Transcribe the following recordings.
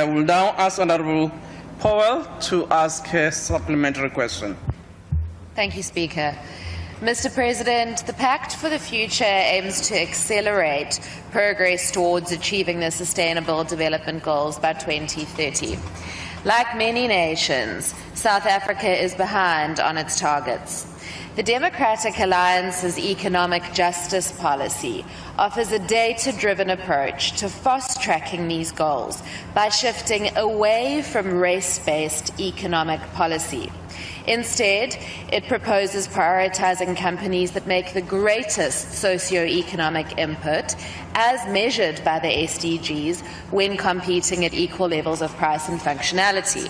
I will now ask Honourable Powell to ask a supplementary question. Thank you, Speaker. Mr. President, the Pact for the Future aims to accelerate progress towards achieving the Sustainable Development Goals by 2030. Like many nations, South Africa is behind on its targets. The Democratic Alliance's economic justice policy offers a data-driven approach to fast-tracking these goals by shifting away from race-based economic policy. Instead, it proposes prioritizing companies that make the greatest socio-economic input, as measured by the SDGs, when competing at equal levels of price and functionality.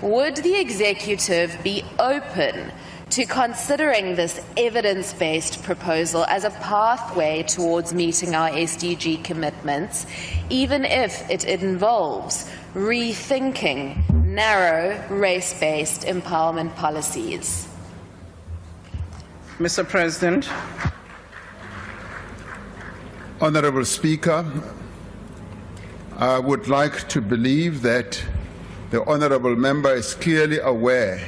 Would the executive be open to considering this evidence-based proposal as a pathway towards meeting our SDG commitments, even if it involves rethinking narrow, race-based empowerment policies? Mr. President. Honourable Speaker, I would like to believe that the Honourable Member is clearly aware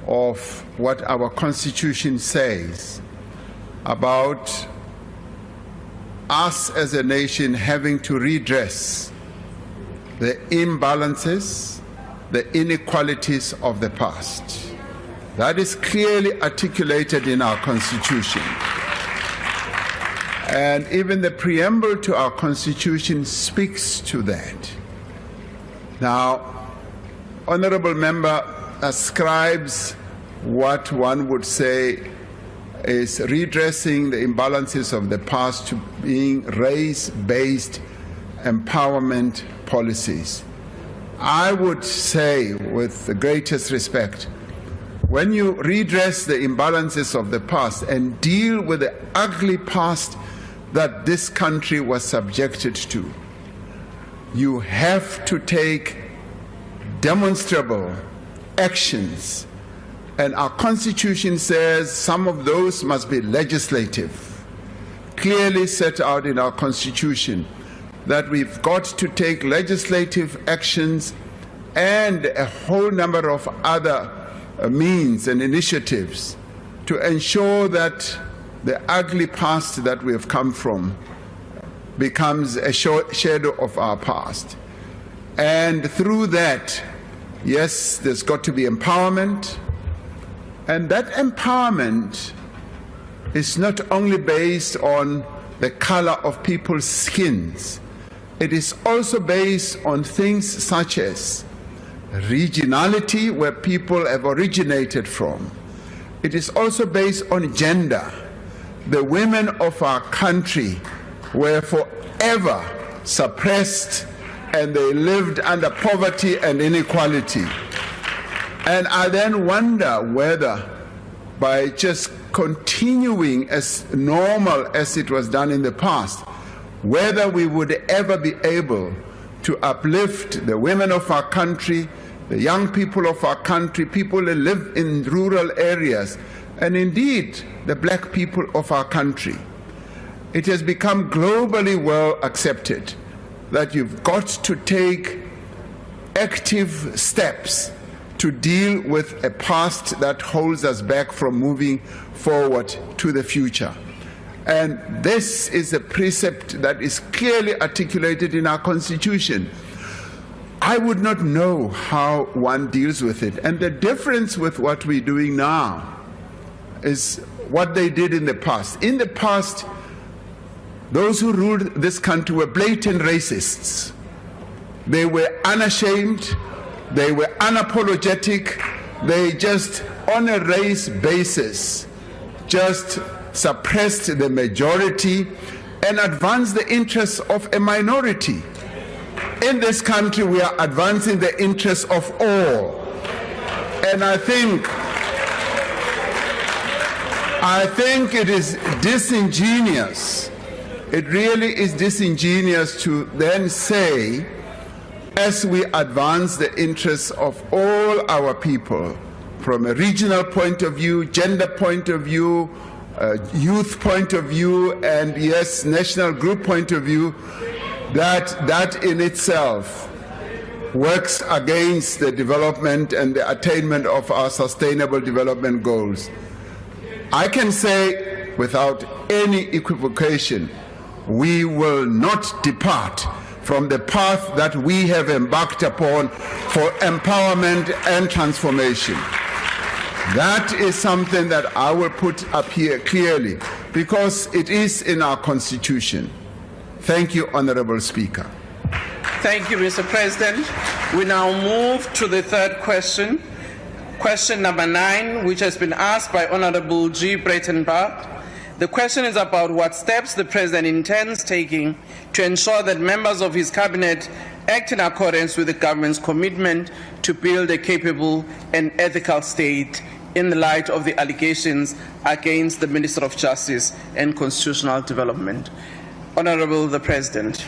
of what our Constitution says about us as a nation having to redress the imbalances, the inequalities of the past. That is clearly articulated in our Constitution. And even the preamble to our Constitution speaks to that. Now, Honourable Member ascribes what one would say is redressing the imbalances of the past to being race-based empowerment policies. I would say, with the greatest respect, when you redress the imbalances of the past and deal with the ugly past that this country was subjected to, you have to take demonstrable actions. And our Constitution says some of those must be legislative. Clearly set out in our Constitution that we've got to take legislative actions and a whole number of other means and initiatives to ensure that the ugly past that we have come from becomes a shadow of our past. And through that, yes, there's got to be empowerment, and that empowerment is not only based on the color of people's skins, it is also based on things such as regionality, where people have originated from. It is also based on gender. The women of our country were forever suppressed, and they lived under poverty and inequality. And I then wonder whether, by just continuing as normal as it was done in the past, whether we would ever be able to uplift the women of our country, the young people of our country, people who live in rural areas, and indeed the black people of our country. It has become globally well accepted that you've got to take active steps to deal with a past that holds us back from moving forward to the future. And this is a precept that is clearly articulated in our Constitution. I would not know how one deals with it. And the difference with what we're doing now is what they did in the past. In the past, those who ruled this country were blatant racists. They were unashamed, they were unapologetic, they just, on a race basis, just suppressed the majority and advanced the interests of a minority. In this country, we are advancing the interests of all. And I think it is disingenuous. It really is disingenuous to then say, as we advance the interests of all our people, from a regional point of view, gender point of view, youth point of view, and yes, national group point of view, that in itself works against the development and the attainment of our sustainable development goals. I can say without any equivocation, we will not depart from the path that we have embarked upon for empowerment and transformation. That is something that I will put up here clearly because it is in our Constitution. Thank you, Honorable Speaker. Thank you, Mr. President. We now move to the third question. Question number 9, which has been asked by Honorable G. Breitenbach. The question is about what steps the President intends taking to ensure that members of his cabinet act in accordance with the government's commitment to build a capable and ethical state in the light of the allegations against the Minister of Justice and Constitutional Development. Honorable the President.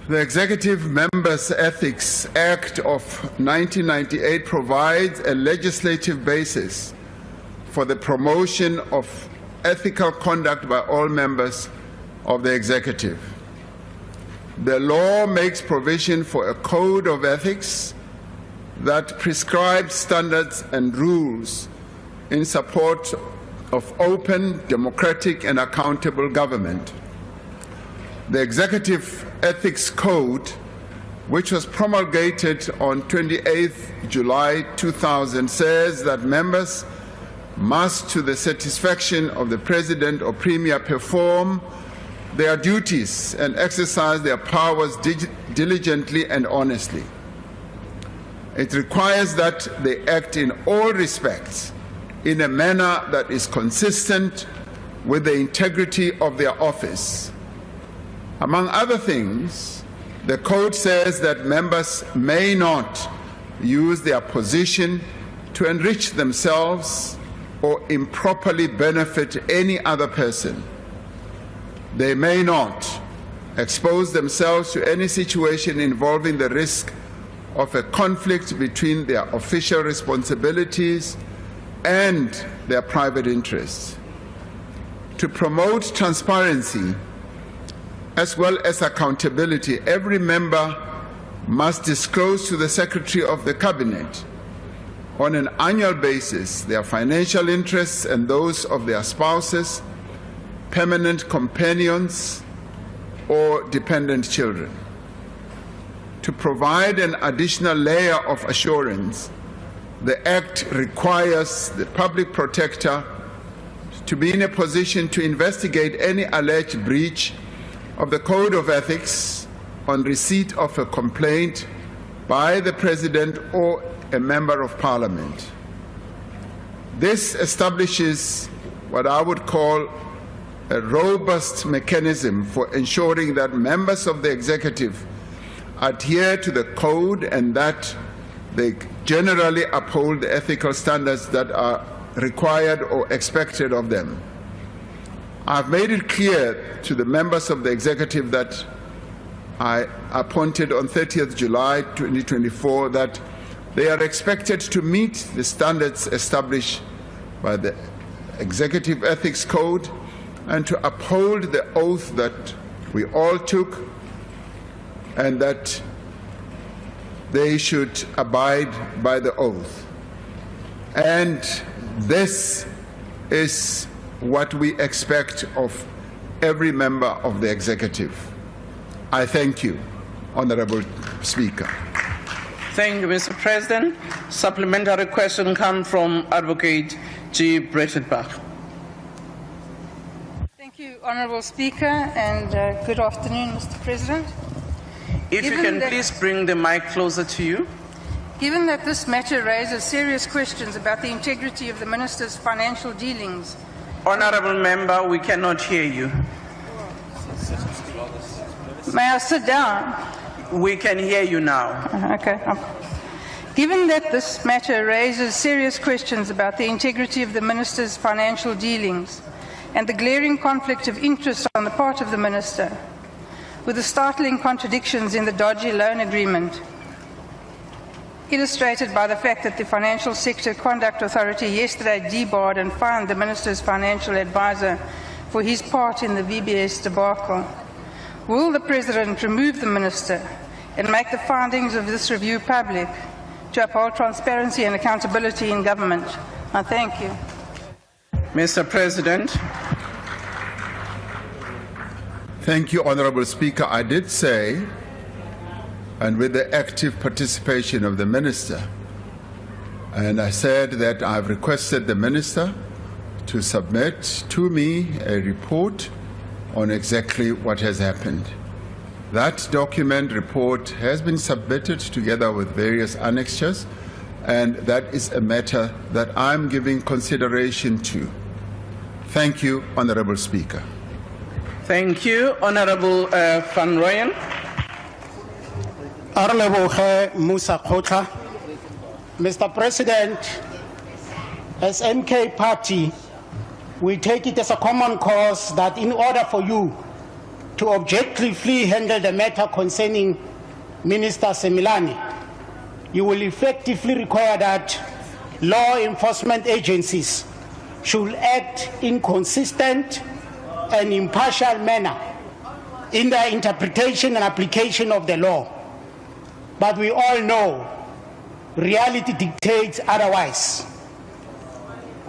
The Executive Members' Ethics Act of 1998 provides a legislative basis for the promotion of ethical conduct by all members of the Executive. The law makes provision for a code of ethics that prescribes standards and rules in support of open, democratic, and accountable government. The Executive Ethics Code, which was promulgated on 28 July 2000, says that members must, to the satisfaction of the President or Premier, perform their duties and exercise their powers diligently and honestly. It requires that they act in all respects in a manner that is consistent with the integrity of their office. Among other things, the Code says that members may not use their position to enrich themselves or improperly benefit any other person. They may not expose themselves to any situation involving the risk of a conflict between their official responsibilities and their private interests. To promote transparency as well as accountability, every member must disclose to the Secretary of the Cabinet on an annual basis their financial interests and those of their spouses, permanent companions, or dependent children. To provide an additional layer of assurance, the Act requires the Public Protector to be in a position to investigate any alleged breach of the Code of Ethics on receipt of a complaint by the President or a Member of Parliament. This establishes what I would call a robust mechanism for ensuring that members of the Executive adhere to the Code and that they generally uphold the ethical standards that are required or expected of them. I've made it clear to the members of the Executive that I appointed on 30th July 2024 that they are expected to meet the standards established by the Executive Ethics Code and to uphold the oath that we all took and that they should abide by the oath. And this is what we expect of every member of the Executive. I thank you, Honorable Speaker. Thank you, Mr. President. Supplementary question comes from Advocate G. Breitenbach. Thank you, Honourable Speaker, and good afternoon, Mr. President. If you can please bring the mic closer to you. Given that this matter raises serious questions about the integrity of the Minister's financial dealings. Honourable Member, we cannot hear you. May I sit down? We can hear you now. Okay. Given that this matter raises serious questions about the integrity of the Minister's financial dealings and the glaring conflict of interest on the part of the Minister, with the startling contradictions in the dodgy loan agreement, illustrated by the fact that the Financial Sector Conduct Authority yesterday debarred and fined the Minister's financial advisor for his part in the VBS debacle, will the President remove the Minister and make the findings of this review public to uphold transparency and accountability in government. I thank you. Mr. President. Thank you, Honourable Speaker. I did say, and with the active participation of the Minister, and I said that I've requested the Minister to submit to me a report on exactly what has happened. That document report has been submitted together with various annexures, and that is a matter that I'm giving consideration to. Thank you, Honourable Speaker. Thank you. Honourable Van Rooyen. Musa Khotla. Mr. President, as MK Party, we take it as a common cause that in order for you to objectively handle the matter concerning Minister Semilani, you will effectively require that law enforcement agencies should act in consistent and impartial manner in their interpretation and application of the law. But we all know reality dictates otherwise.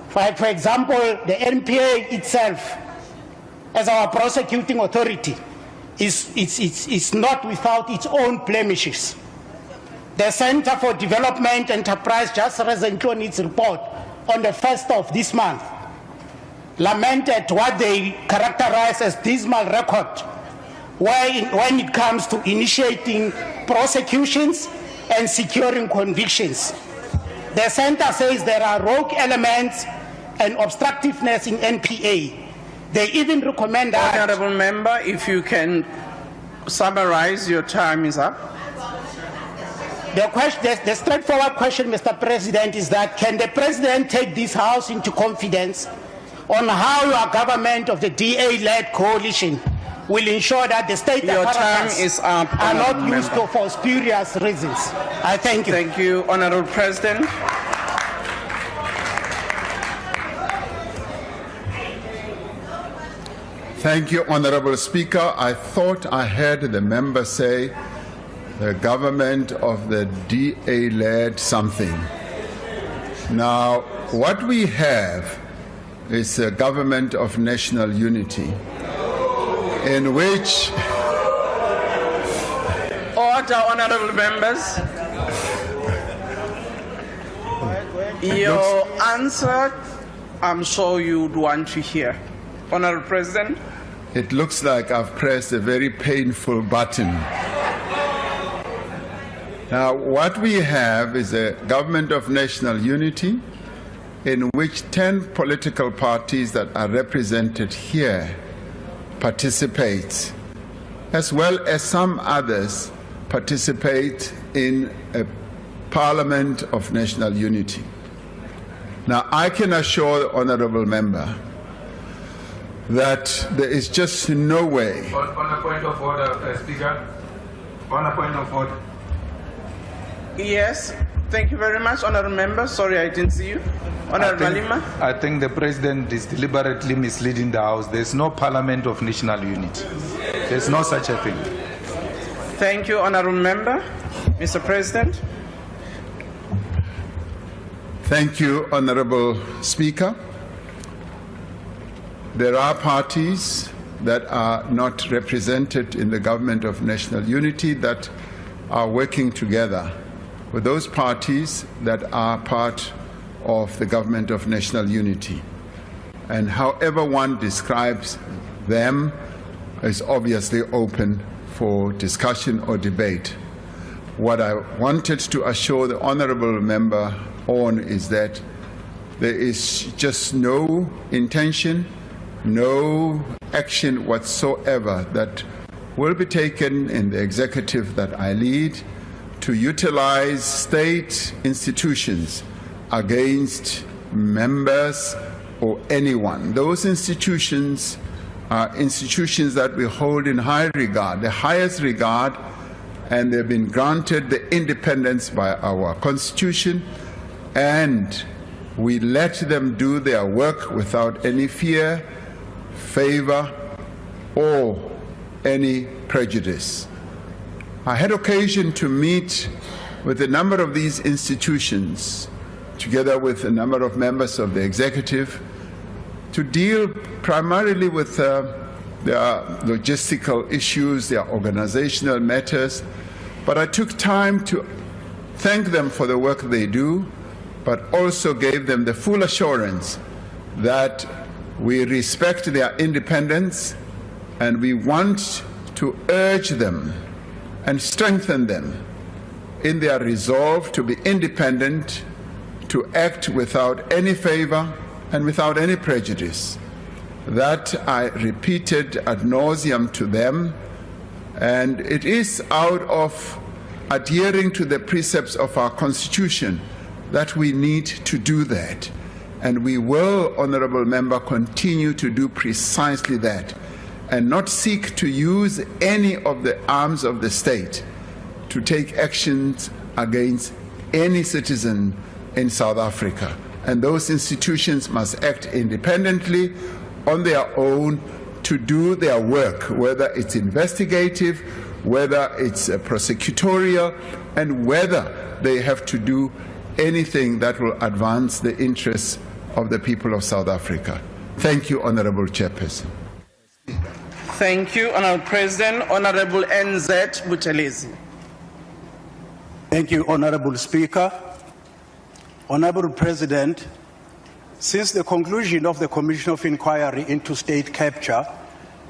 For example, the NPA itself, as our prosecuting authority, is not without its own blemishes. The Center for Development Enterprise just recently on its report on the 1st of this month lamented what they characterize as dismal record when it comes to initiating prosecutions and securing convictions. The center says there are rogue elements and obstructiveness in NPA. They even recommend that... Honourable Member, if you can summarize, your time is up. The straightforward question, Mr. President, is that can the President take this House into confidence on how your government of the DA-led coalition will ensure that the state apparatus are not used for spurious reasons? I thank you. Thank you, Honourable President. Thank you, Honourable Speaker. I thought I heard the member say the government of the DA-led something. Now, what we have is a government of national unity in which... Order, honourable members. Your answer, I'm sure you'd want to hear. Honourable President. It looks like I've pressed a very painful button. Now, what we have is a government of national unity in which 10 political parties that are represented here participate, as well as some others participate in a parliament of national unity. Now, I can assure the honourable member that there is just no way. On a point of order, Speaker. On a point of order. Yes, thank you very much, honourable member. Sorry, I didn't see you. Honourable Malema. I think the President is deliberately misleading the House. There's no Parliament of National Unity. There's no such a thing. Thank you, honourable member. Mr. President. Thank you, Honourable Speaker. There are parties that are not represented in the government of national unity that are working together with those parties that are part of the government of national unity. And however one describes them is obviously open for discussion or debate. What I wanted to assure the honourable member on is that there is just no intention, no action whatsoever that will be taken in the executive that I lead to utilize state institutions against members or anyone. Those institutions are institutions that we hold in high regard, the highest regard, and they've been granted the independence by our Constitution, and we let them do their work without any fear, favor, or any prejudice. I had occasion to meet with a number of these institutions, together with a number of members of the executive, to deal primarily with their logistical issues, their organizational matters. But I took time to thank them for the work they do, but also gave them the full assurance that we respect their independence and we want to urge them and strengthen them in their resolve to be independent, to act without any favor and without any prejudice. That I repeated ad nauseum to them, and it is out of adhering to the precepts of our Constitution that we need to do that. And we will, Honourable Member, continue to do precisely that and not seek to use any of the arms of the state to take actions against any citizen in South Africa. And those institutions must act independently on their own to do their work, whether it's investigative, whether it's prosecutorial, and whether they have to do anything that will advance the interests of the people of South Africa. Thank you, Honourable Chairperson. Thank you, Honourable President. Honourable NZ Buthelezi. Thank you, Honourable Speaker. Honourable President, since the conclusion of the Commission of Inquiry into state capture,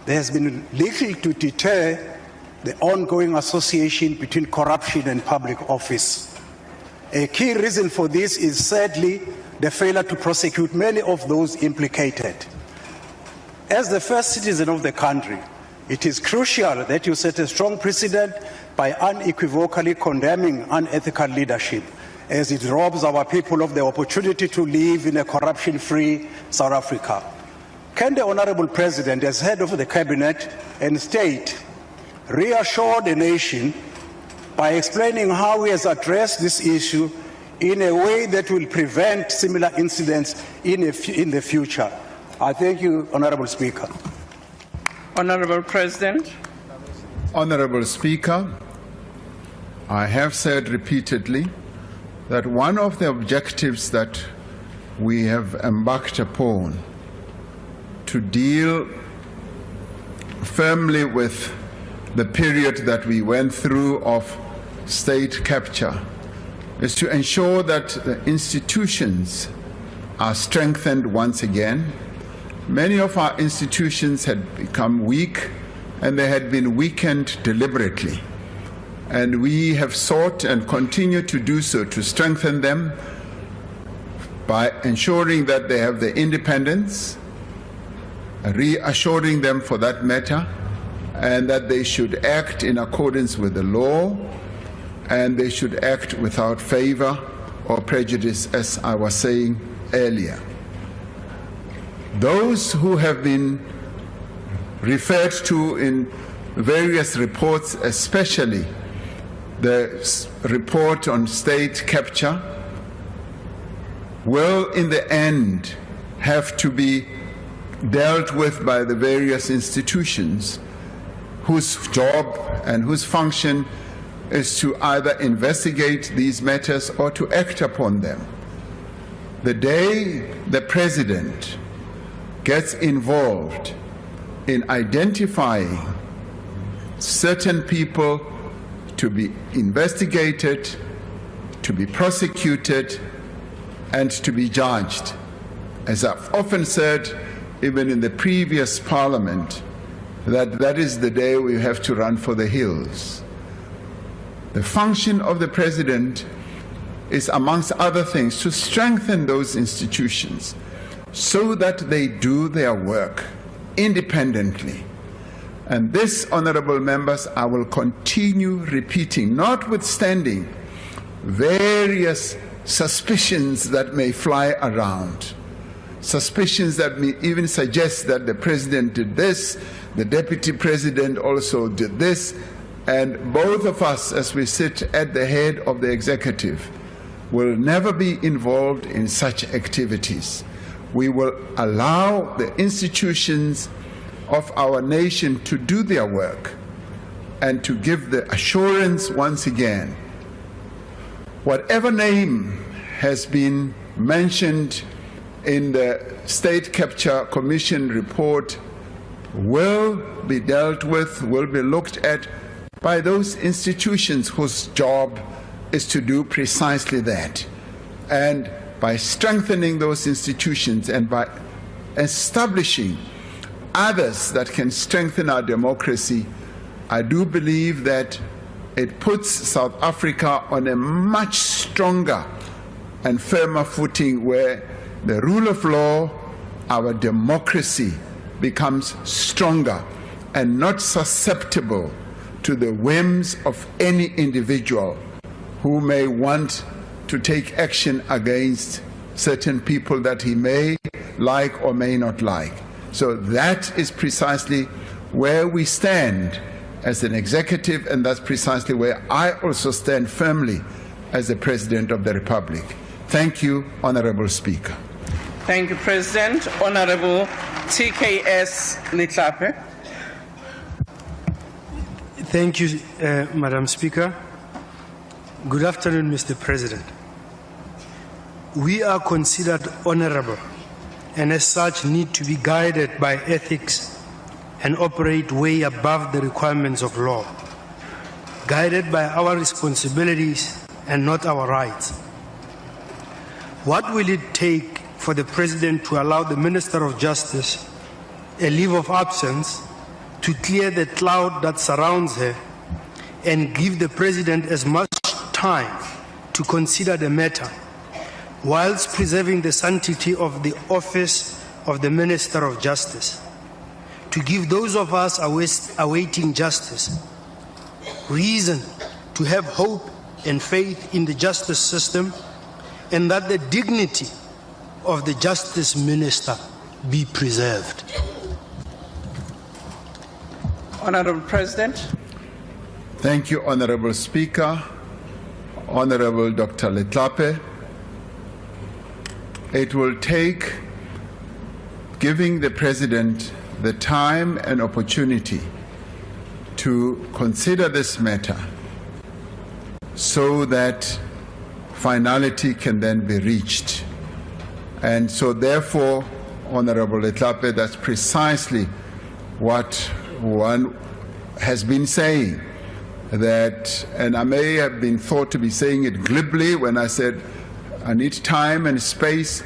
there has been little to deter the ongoing association between corruption and public office. A key reason for this is sadly the failure to prosecute many of those implicated. As the first citizen of the country, it is crucial that you set a strong precedent by unequivocally condemning unethical leadership, as it robs our people of the opportunity to live in a corruption-free South Africa. Can the Honourable President, as head of the Cabinet and State, reassure the nation by explaining how he has addressed this issue in a way that will prevent similar incidents in the future? I thank you, Honourable Speaker. Honourable President. Honourable Speaker, I have said repeatedly that one of the objectives that we have embarked upon to deal firmly with the period that we went through of state capture is to ensure that the institutions are strengthened once again. Many of our institutions had become weak, and they had been weakened deliberately. And we have sought and continue to do so to strengthen them by ensuring that they have the independence, reassuring them for that matter, and that they should act in accordance with the law, and they should act without favor or prejudice, as I was saying earlier. Those who have been referred to in various reports, especially the report on state capture, will in the end have to be dealt with by the various institutions whose job and whose function is to either investigate these matters or to act upon them. The day the President gets involved in identifying certain people to be investigated, to be prosecuted, and to be judged, as I've often said, even in the previous Parliament, that is the day we have to run for the hills. The function of the President is, amongst other things, to strengthen those institutions so that they do their work independently. And this, honourable members, I will continue repeating, notwithstanding various suspicions that may fly around, suspicions that may even suggest that the President did this, the Deputy President also did this, and both of us, as we sit at the head of the executive, will never be involved in such activities. We will allow the institutions of our nation to do their work, and to give the assurance once again, whatever name has been mentioned in the State Capture Commission report will be dealt with, will be looked at by those institutions whose job is to do precisely that. And by strengthening those institutions and by establishing others that can strengthen our democracy, I do believe that it puts South Africa on a much stronger and firmer footing where the rule of law, our democracy, becomes stronger and not susceptible to the whims of any individual who may want to take action against certain people that he may like or may not like. So that is precisely where we stand as an executive, and that's precisely where I also stand firmly as the President of the Republic. Thank you, Honorable Speaker. Thank you, President. Honorable TKS Hlophe. Thank you, Madam Speaker. Good afternoon, Mr. President. We are considered honorable and as such need to be guided by ethics and operate way above the requirements of law, guided by our responsibilities and not our rights. What will it take for the President to allow the Minister of Justice a leave of absence to clear the cloud that surrounds her and give the President as much time to consider the matter, whilst preserving the sanctity of the office of the Minister of Justice, to give those of us awaiting justice reason to have hope and faith in the justice system, and that the dignity of the Justice Minister be preserved. Honorable President. Thank you, Honorable Speaker. Honorable Dr. Hlophe. It will take giving the President the time and opportunity to consider this matter so that finality can then be reached. And so therefore, Honorable Hlophe, that's precisely what one has been saying, that, and I may have been thought to be saying it glibly when I said I need time and space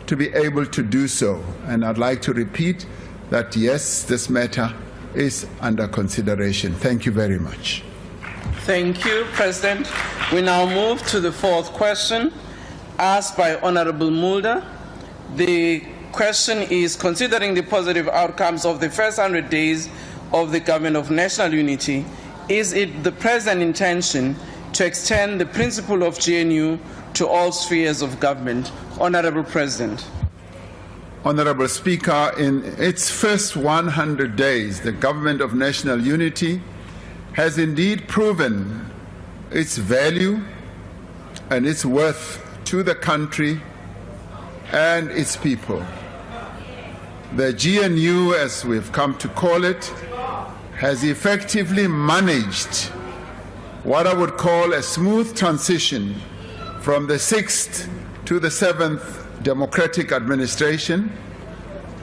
to be able to do so. And I'd like to repeat that yes, this matter is under consideration. Thank you very much. Thank you, President. We now move to the fourth question asked by Honorable Mulder. The question is, considering the positive outcomes of the first 100 days of the Government of National Unity, is it the President's intention to extend the principle of GNU to all spheres of government? Honorable President. Honorable Speaker, in its first 100 days, the Government of National Unity has indeed proven its value and its worth to the country and its people. The GNU, as we've come to call it, has effectively managed what I would call a smooth transition from the 6th to the 7th democratic administration.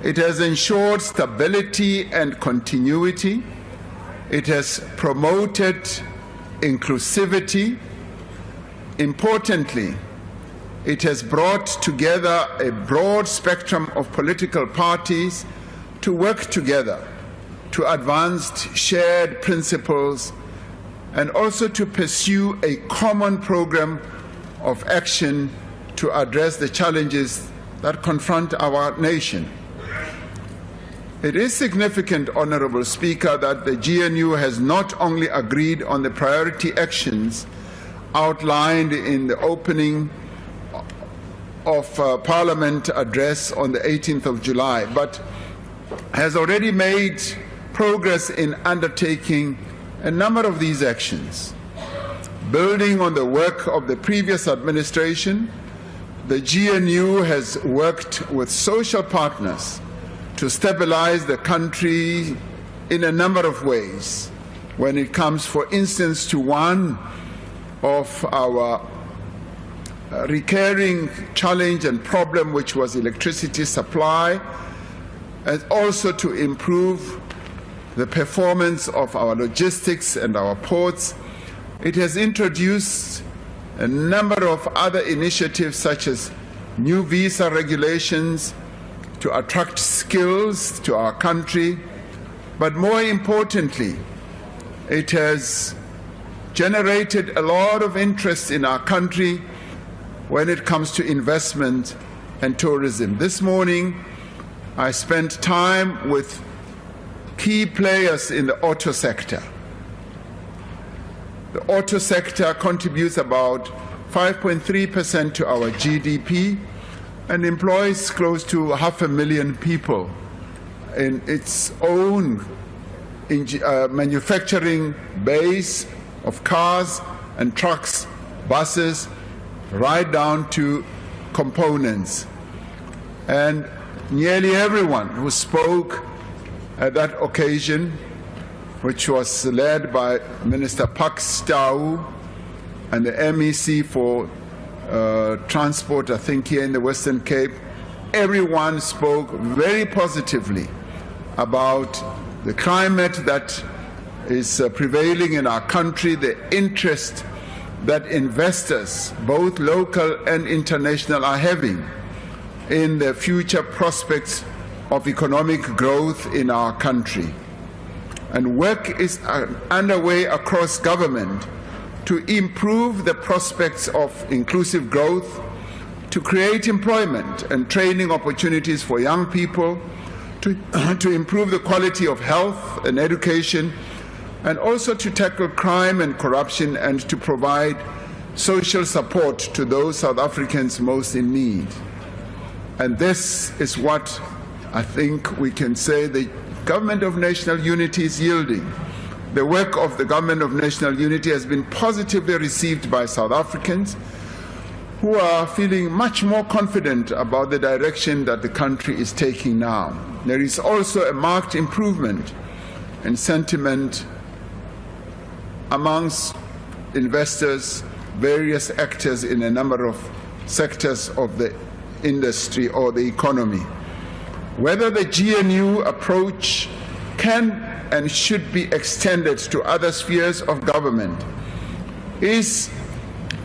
It has ensured stability and continuity. It has promoted inclusivity. Importantly, it has brought together a broad spectrum of political parties to work together to advance shared principles and also to pursue a common program of action to address the challenges that confront our nation. It is significant, Honorable Speaker, that the GNU has not only agreed on the priority actions outlined in the opening of Parliament address on the 18th of July, but has already made progress in undertaking a number of these actions. Building on the work of the previous administration, the GNU has worked with social partners to stabilize the country in a number of ways. when it comes, for instance, to one of our recurring challenge and problem, which was electricity supply, and also to improve the performance of our logistics and our ports. It has introduced a number of other initiatives, such as new visa regulations to attract skills to our country, but more importantly, it has generated a lot of interest in our country when it comes to investment and tourism. This morning, I spent time with key players in the auto sector. The auto sector contributes about 5.3% to our GDP and employs close to 500,000 people in its own manufacturing base of cars and trucks, buses, right down to components. And nearly everyone who spoke at that occasion, which was led by Minister Pax Tau and the MEC for Transport, I think here in the Western Cape, everyone spoke very positively about the climate that is prevailing in our country, the interest that investors, both local and international, are having in the future prospects of economic growth in our country. And work is underway across government to improve the prospects of inclusive growth, to create employment and training opportunities for young people, to improve the quality of health and education, and also to tackle crime and corruption and to provide social support to those South Africans most in need. And this is what I think we can say the Government of National Unity is yielding. The work of the Government of National Unity has been positively received by South Africans, who are feeling much more confident about the direction that the country is taking now. There is also a marked improvement in sentiment amongst investors, various actors in a number of sectors of the industry or the economy. Whether the GNU approach can and should be extended to other spheres of government is,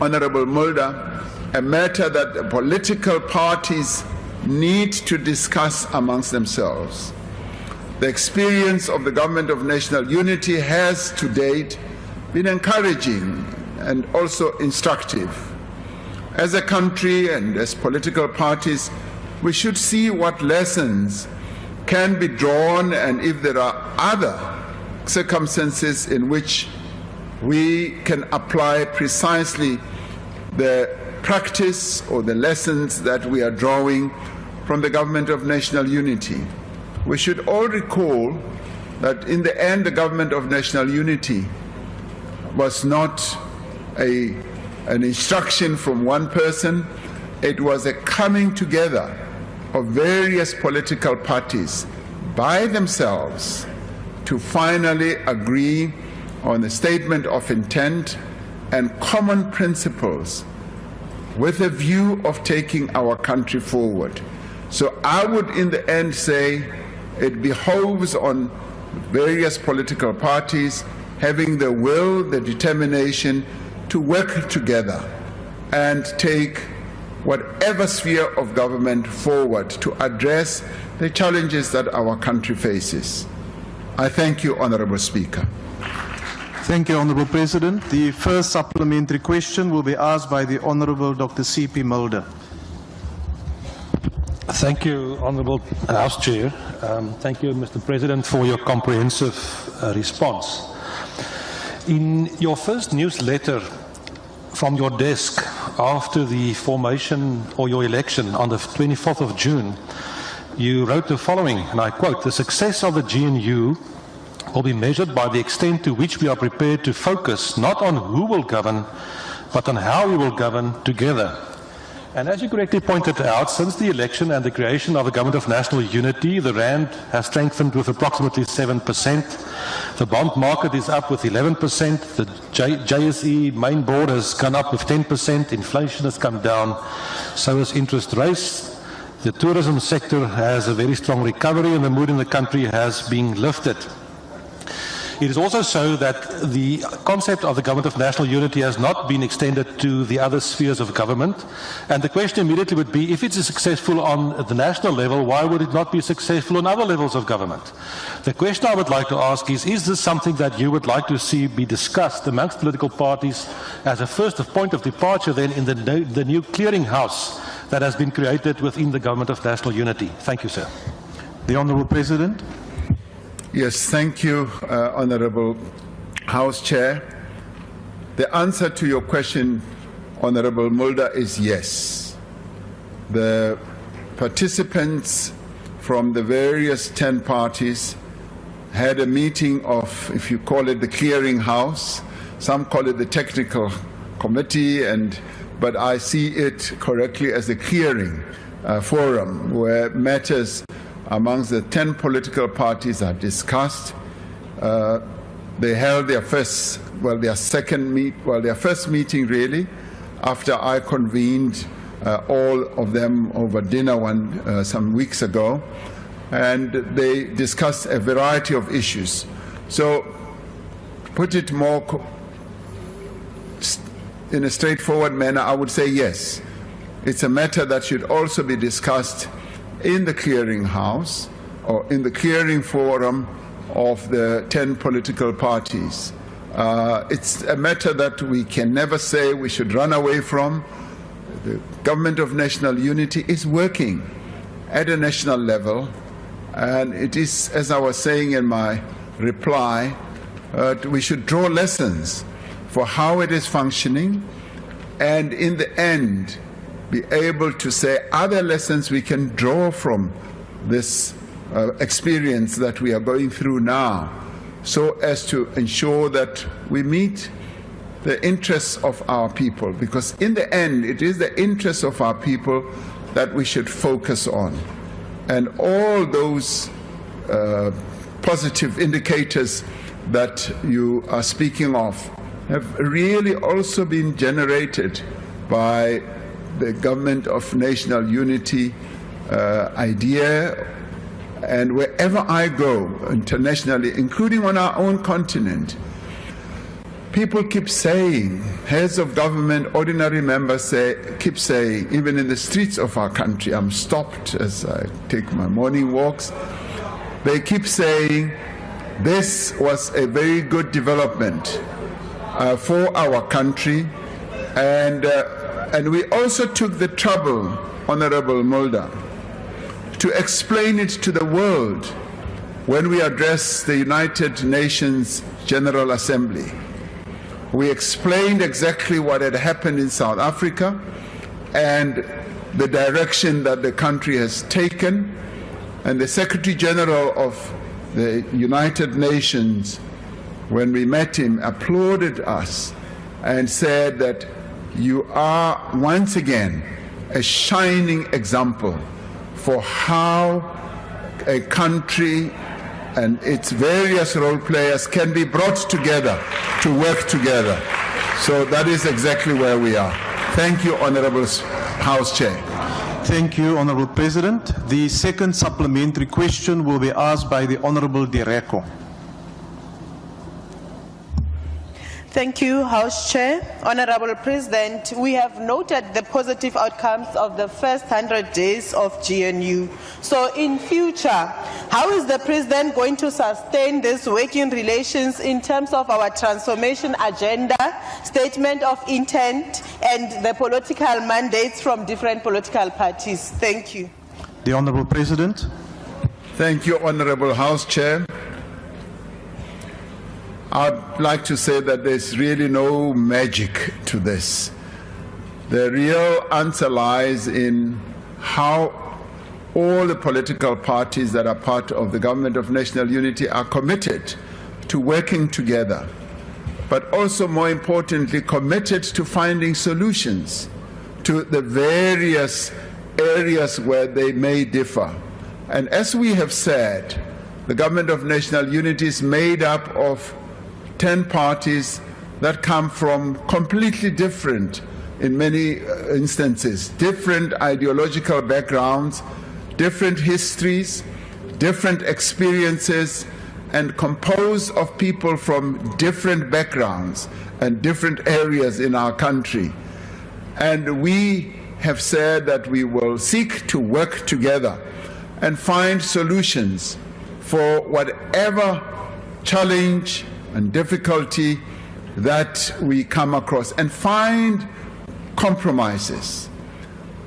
Honorable Mulder, a matter that the political parties need to discuss amongst themselves. The experience of the Government of National Unity has to date been encouraging and also instructive. As a country and as political parties, we should see what lessons can be drawn and if there are other circumstances in which we can apply precisely the practice or the lessons that we are drawing from the Government of National Unity. We should all recall that in the end, the Government of National Unity was not an instruction from one person. It was a coming together of various political parties by themselves to finally agree on a statement of intent and common principles with a view of taking our country forward. So I would in the end say it behoves on various political parties having the will, the determination to work together and take whatever sphere of government forward to address the challenges that our country faces. I thank you, Honourable Speaker. Thank you, Honourable President. The first supplementary question will be asked by the Honourable Dr. C.P. Mulder. Thank you, Honourable House Chair. Thank you, Mr. President, for your comprehensive response. In your first newsletter from your desk after the formation or your election on the 24th of June, you wrote the following, and I quote, "The success of the GNU will be measured by the extent to which we are prepared to focus not on who will govern, but on how we will govern together. And as you correctly pointed out, since the election and the creation of the Government of National Unity, the Rand has strengthened with approximately 7%. The bond market is up with 11%. The JSE main board has gone up with 10%. Inflation has come down. So has interest rates. The tourism sector has a very strong recovery, and the mood in the country has been lifted. It is also so that the concept of the Government of National Unity has not been extended to the other spheres of government. And the question immediately would be, if it is successful on the national level, why would it not be successful on other levels of government? The question I would like to ask is this something that you would like to see be discussed amongst political parties as a first point of departure then in the new clearinghouse that has been created within the Government of National Unity? Thank you, sir. The Honourable President. Yes, thank you, Honourable House Chair. The answer to your question, Honourable Mulder, is yes. The participants from the various 10 parties had a meeting of, if you call it the clearing house, some call it the technical committee, but I see it correctly as a clearing forum where matters amongst the 10 political parties are discussed. They held their first meeting really, after I convened all of them over dinner some weeks ago, and they discussed a variety of issues. So, put it more in a straightforward manner, I would say yes. It's a matter that should also be discussed in the clearing house or in the clearing forum of the 10 political parties. It's a matter that we can never say we should run away from. The Government of National Unity is working at a national level, and it is, as I was saying in my reply, we should draw lessons for how it is functioning, and in the end be able to say other lessons we can draw from this experience that we are going through now, so as to ensure that we meet the interests of our people, because in the end it is the interests of our people that we should focus on. And all those positive indicators that you are speaking of have really also been generated by the Government of National Unity idea. And wherever I go internationally, including on our own continent, people keep saying, heads of government, ordinary members keep saying, even in the streets of our country, I'm stopped as I take my morning walks, they keep saying, this was a very good development for our country, and we also took the trouble, Honourable Mulder, to explain it to the world when we addressed the United Nations General Assembly. We explained exactly what had happened in South Africa and the direction that the country has taken, and the Secretary General of the United Nations, when we met him, applauded us and said that you are once again a shining example for how a country and its various role players can be brought together to work together. So that is exactly where we are. Thank you, Honourable House Chair. Thank you, Honourable President. The second supplementary question will be asked by the Honourable Dereko. Thank you, House Chair. Honourable President, we have noted the positive outcomes of the first 100 days of GNU. So in future, how is the President going to sustain this working relations in terms of our transformation agenda, statement of intent, and the political mandates from different political parties? Thank you. The Honourable President. Thank you, Honourable House Chair. I'd like to say that there's really no magic to this. The real answer lies in how all the political parties that are part of the Government of National Unity are committed to working together, but also more importantly committed to finding solutions to the various areas where they may differ. And as we have said, the Government of National Unity is made up of 10 parties that come from completely different, in many instances, different ideological backgrounds, different histories, different experiences, and composed of people from different backgrounds and different areas in our country. And we have said that we will seek to work together and find solutions for whatever challenge and difficulty that we come across, and find compromises.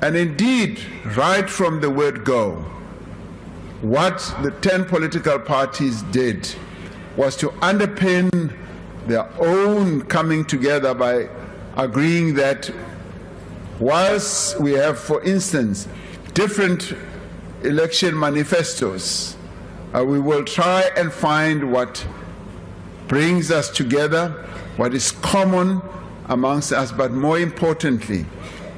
And indeed, right from the word go, what the 10 political parties did was to underpin their own coming together by agreeing that whilst we have, for instance, different election manifestos, we will try and find what brings us together, what is common amongst us, but more importantly,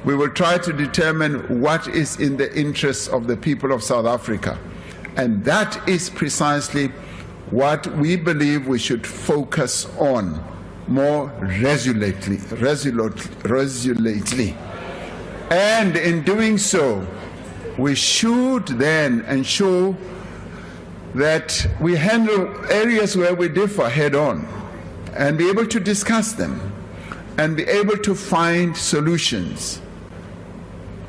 we will try to determine what is in the interests of the people of South Africa. And that is precisely what we believe we should focus on more resolutely. And in doing so, we should then ensure that we handle areas where we differ head on and be able to discuss them and be able to find solutions.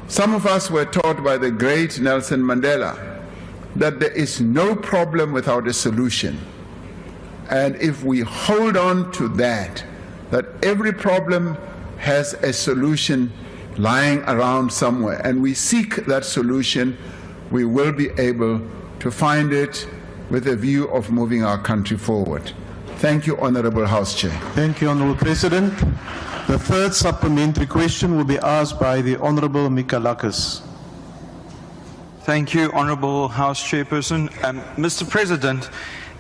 Some of us were taught by the great Nelson Mandela that there is no problem without a solution. And if we hold on to that, that every problem has a solution lying around somewhere, and we seek that solution, we will be able to find it with a view of moving our country forward. Thank you, Honourable House Chair. Thank you, Honourable President. The third supplementary question will be asked by the Honourable Mikalakis. Thank you, Honourable House Chairperson. Mr. President,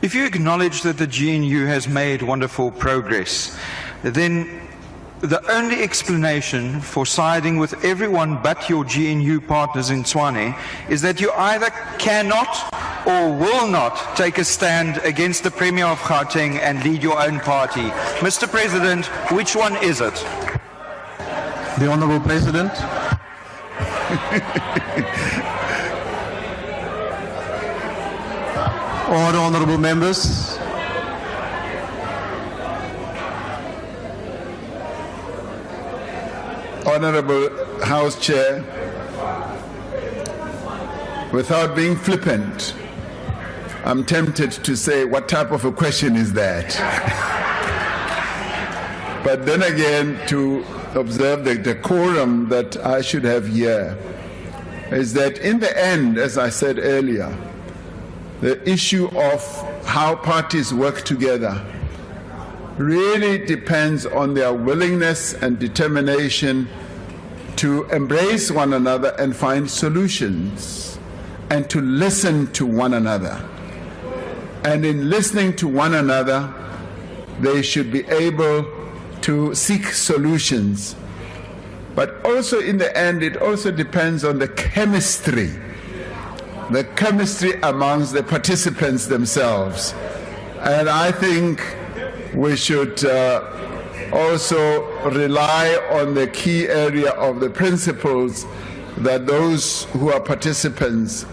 if you acknowledge that the GNU has made wonderful progress, then the only explanation for siding with everyone but your GNU partners in Tshwane is that you either cannot or will not take a stand against the Premier of Gauteng and lead your own party. Mr. President, which one is it? The Honourable President. Order, honourable members. Honourable House Chair, without being flippant, I'm tempted to say, what type of a question is that? But then again, to observe the decorum that I should have here, is that in the end, as I said earlier, the issue of how parties work together really depends on their willingness and determination to embrace one another and find solutions, and to listen to one another. And in listening to one another, they should be able to seek solutions. But also in the end, it also depends on the chemistry amongst the participants themselves. And I think we should also rely on the key area of the principles that those who are participants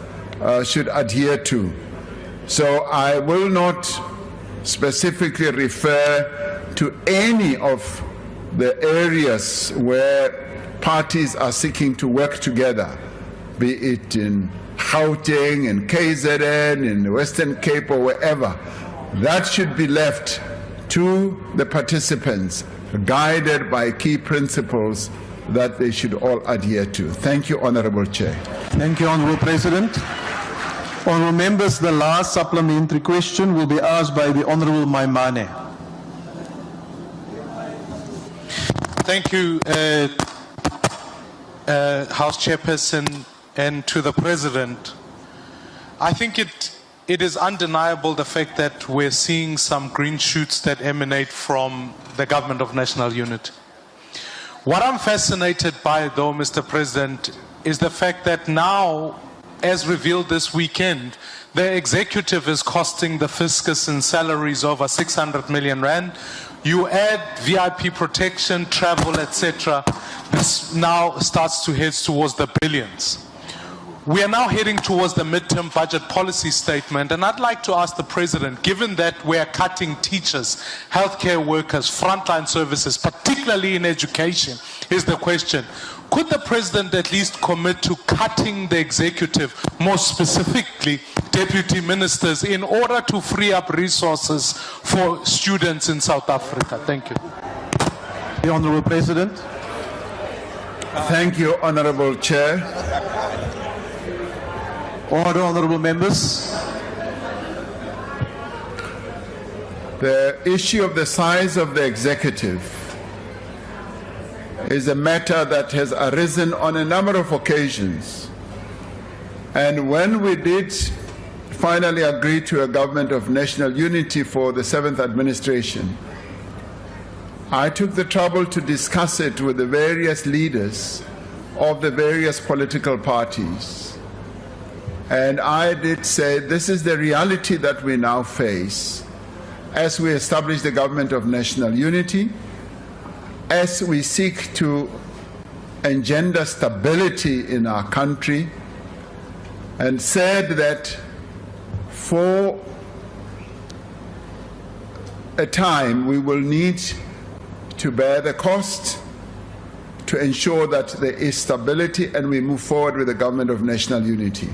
should adhere to. So I will not specifically refer to any of the areas where parties are seeking to work together, be it in Gauteng, in KZN, in the Western Cape, or wherever. That should be left to the participants, guided by key principles that they should all adhere to. Thank you, Honourable Chair. Thank you, Honourable President. Honourable members, the last supplementary question will be asked by the Honourable Maimane. Thank you, House Chairperson, and to the President. I think it is undeniable the fact that we're seeing some green shoots that emanate from the Government of National Unity. What I'm fascinated by, though, Mr. President, is the fact that now, as revealed this weekend, the executive is costing the fiscus in salaries over 600 million rand. You add VIP protection, travel, etc. This now starts to head towards the billions. We are now heading towards the midterm budget policy statement, and I'd like to ask the President, given that we are cutting teachers, healthcare workers, frontline services, particularly in education, is the question, could the President at least commit to cutting the executive, more specifically deputy ministers, in order to free up resources for students in South Africa? Thank you. The Honourable President. Thank you, Honourable Chair. Order, honourable members. The issue of the size of the executive is a matter that has arisen on a number of occasions. And when we did finally agree to a government of national unity for the 7th administration, I took the trouble to discuss it with the various leaders of the various political parties. And I did say this is the reality that we now face as we establish the government of national unity, as we seek to engender stability in our country, and said that for a time we will need to bear the cost to ensure that there is stability and we move forward with the government of national unity.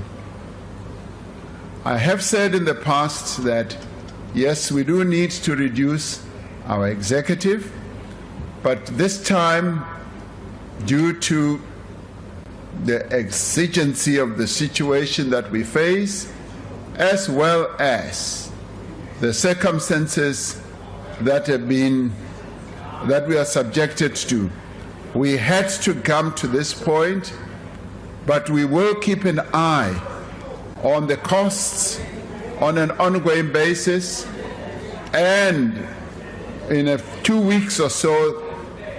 I have said in the past that, yes, we do need to reduce our executive, but this time, due to the exigency of the situation that we face, as well as the circumstances that we are subjected to, we had to come to this point, but we will keep an eye on the costs on an ongoing basis, and in 2 weeks or so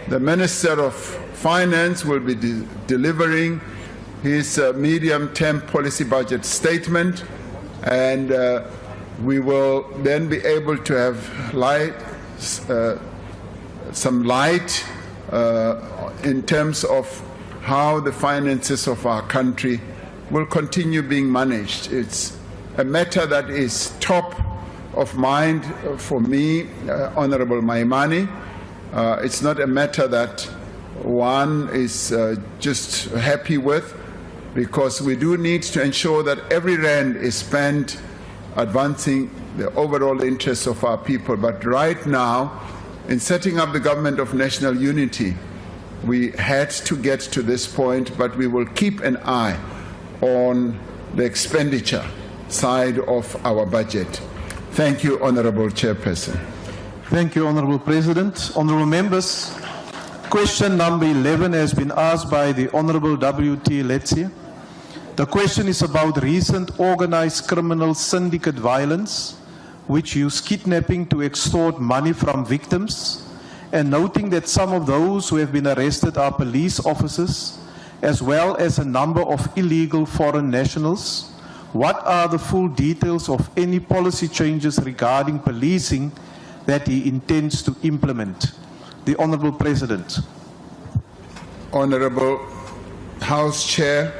the Minister of Finance will be delivering his medium-term policy budget statement, and we will then be able to have some light in terms of how the finances of our country will continue being managed. It's a matter that is top of mind for me, Honourable Maimane. It's not a matter that one is just happy with, because we do need to ensure that every rand is spent advancing the overall interests of our people. But right now, in setting up the government of national unity, we had to get to this point, but we will keep an eye on the expenditure side of our budget. Thank you, Honourable Chairperson. Thank you, Honourable President. Honourable members, question number 11 has been asked by the Honourable W.T. Letsie. The question is about recent organised criminal syndicate violence, which use kidnapping to extort money from victims, and noting that some of those who have been arrested are police officers, as well as a number of illegal foreign nationals. What are the full details of any policy changes regarding policing that he intends to implement? The Honourable President. Honourable House Chair,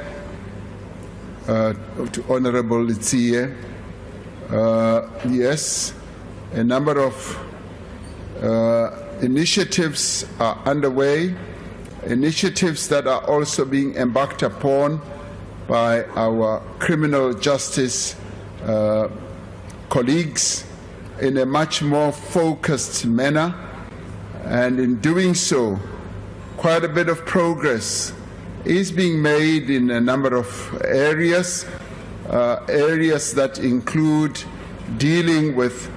to Honourable Letsie, yes, a number of initiatives are underway, initiatives that are also being embarked upon by our criminal justice colleagues in a much more focused manner, and in doing so, quite a bit of progress is being made in a number of areas, areas that include dealing with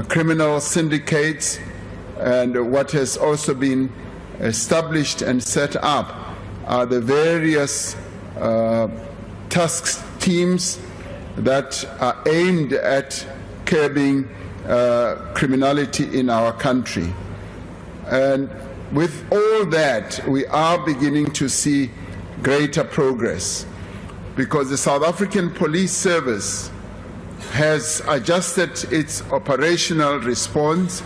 criminal syndicates, and what has also been established and set up are the various task teams that are aimed at curbing criminality in our country. And with all that, we are beginning to see greater progress because the South African Police Service has adjusted its operational response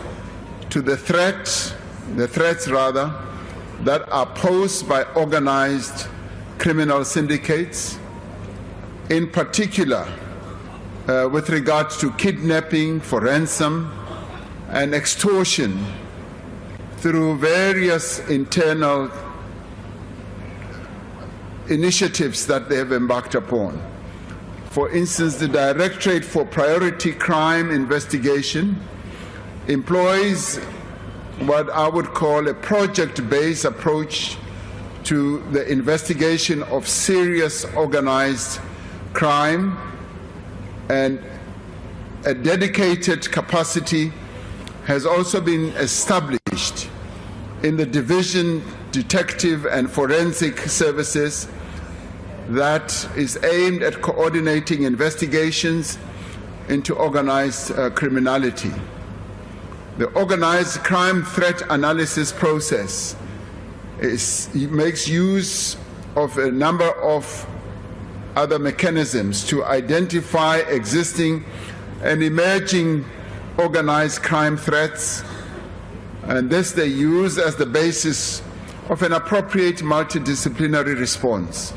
to the threats that are posed by organized criminal syndicates, in particular with regard to kidnapping for ransom and extortion through various internal initiatives that they have embarked upon. For instance, the Directorate for Priority Crime Investigation employs what I would call a project-based approach to the investigation of serious organized crime, and a dedicated capacity has also been established in the Division Detective and Forensic Services that is aimed at coordinating investigations into organized criminality. The organized crime threat analysis process makes use of a number of other mechanisms to identify existing and emerging organized crime threats, and this they use as the basis of an appropriate multidisciplinary response.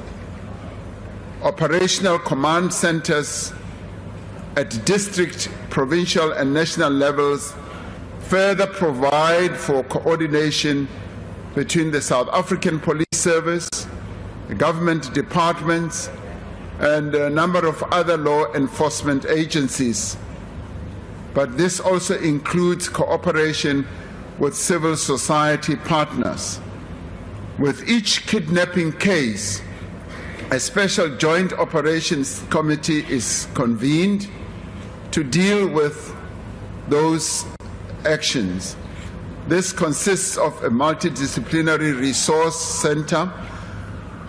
Operational command centers at district, provincial, and national levels further provide for coordination between the South African Police Service, the government departments, and a number of other law enforcement agencies. But this also includes cooperation with civil society partners. With each kidnapping case, a special joint operations committee is convened to deal with those actions. This consists of a multidisciplinary resource center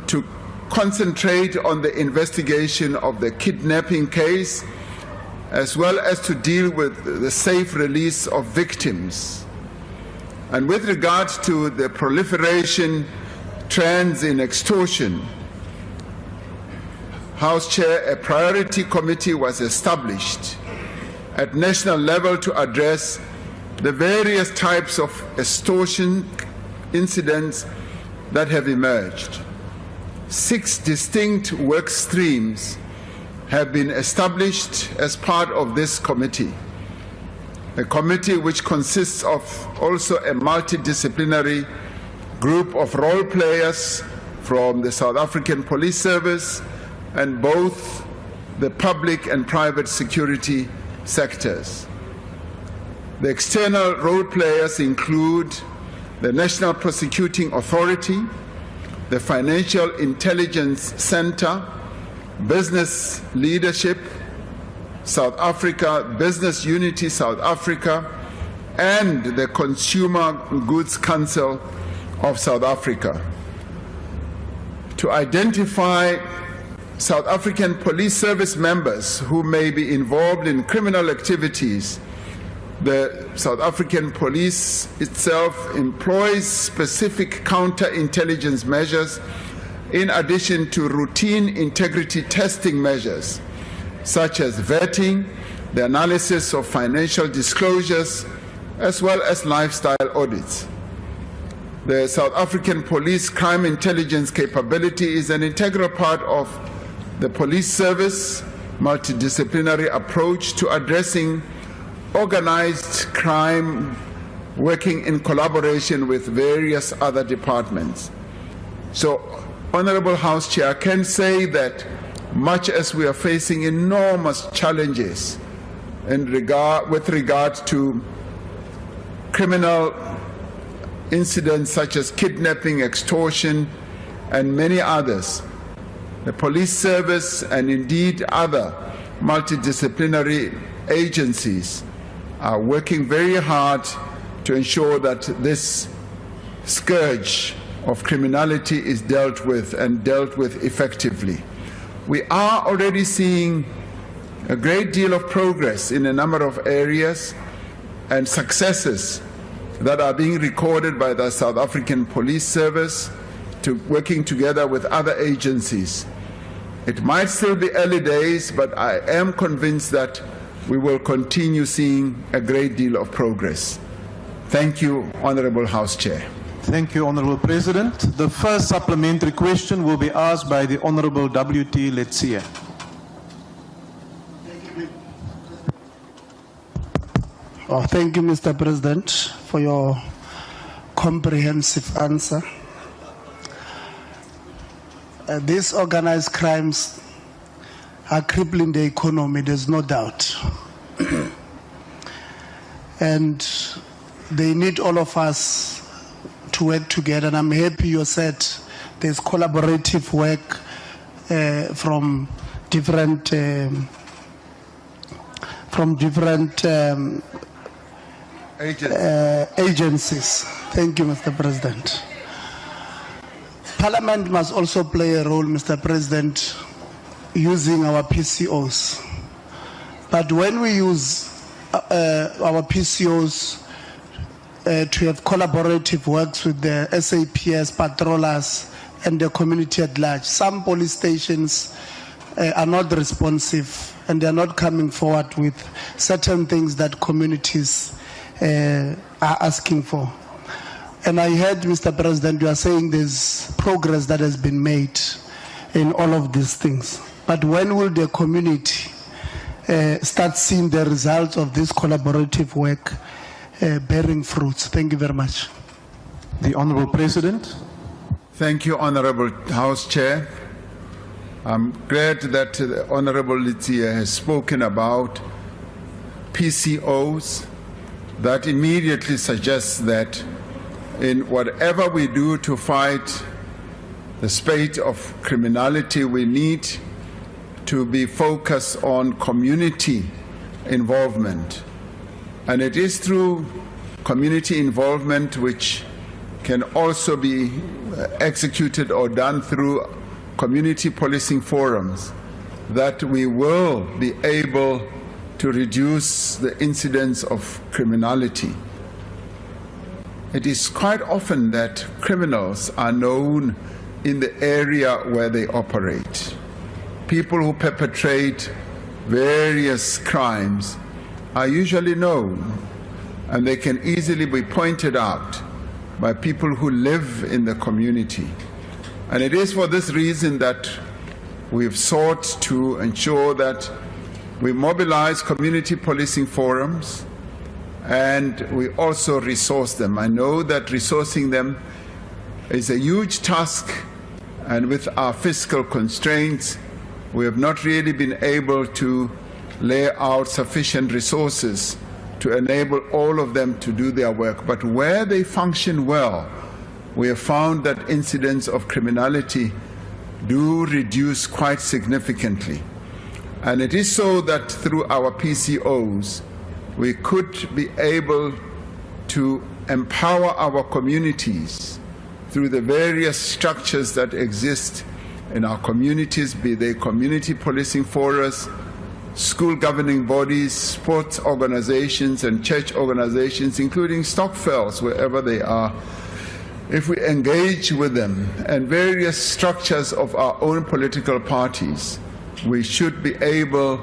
to concentrate on the investigation of the kidnapping case, as well as to deal with the safe release of victims. And with regard to the proliferation trends in extortion, House Chair, a priority committee was established at national level to address the various types of extortion incidents that have emerged. 6 distinct work streams have been established as part of this committee. A committee which consists of also a multidisciplinary group of role players from the South African Police Service and both the public and private security sectors. The external role players include the National Prosecuting Authority, the Financial Intelligence Center, Business Leadership South Africa, Business Unity South Africa, and the Consumer Goods Council of South Africa. To identify South African Police Service members who may be involved in criminal activities, the South African Police itself employs specific counterintelligence measures in addition to routine integrity testing measures, such as vetting, the analysis of financial disclosures, as well as lifestyle audits. The South African Police crime intelligence capability is an integral part of the police service multidisciplinary approach to addressing organized crime, working in collaboration with various other departments. So, Honorable House Chair, I can say that much as we are facing enormous challenges with regard to criminal incidents such as kidnapping, extortion, and many others, the police service and indeed other multidisciplinary agencies are working very hard to ensure that this scourge of criminality is dealt with and dealt with effectively. We are already seeing a great deal of progress in a number of areas and successes that are being recorded by the South African Police Service, working together with other agencies. It might still be early days, but I am convinced that we will continue seeing a great deal of progress. Thank you, Honourable House Chair. Thank you, Honourable President. The first supplementary question will be asked by the Honourable W.T. Letsia. Oh, thank you, Mr. President, for your comprehensive answer. These organized crimes are crippling the economy, there's no doubt. And they need all of us to work together, and I'm happy you said there's collaborative work from different agencies. Thank you, Mr. President. Parliament must also play a role, Mr. President, using our PCOs. But when we use our PCOs to have collaborative works with the SAPS, patrollers, and the community at large, some police stations are not responsive and they're not coming forward with certain things that communities are asking for. And I heard, Mr. President, you are saying there's progress that has been made in all of these things. But when will the community start seeing the results of this collaborative work bearing fruits? Thank you very much. The Honourable President. Thank you, Honourable House Chair. I'm glad that the Honourable Letsia has spoken about PCOs. That immediately suggests that in whatever we do to fight the spate of criminality, we need to be focused on community involvement. And it is through community involvement, which can also be executed or done through community policing forums, that we will be able to reduce the incidence of criminality. It is quite often that criminals are known in the area where they operate. People who perpetrate various crimes are usually known, and they can easily be pointed out by people who live in the community. And it is for this reason that we've sought to ensure that we mobilize community policing forums, and we also resource them. I know that resourcing them is a huge task, and with our fiscal constraints, we have not really been able to lay out sufficient resources to enable all of them to do their work. But where they function well, we have found that incidents of criminality do reduce quite significantly. And it is so that through our PCOs, we could be able to empower our communities through the various structures that exist in our communities, be they community policing forums, school governing bodies, sports organizations, and church organizations, including Stockfells, wherever they are. If we engage with them and various structures of our own political parties, we should be able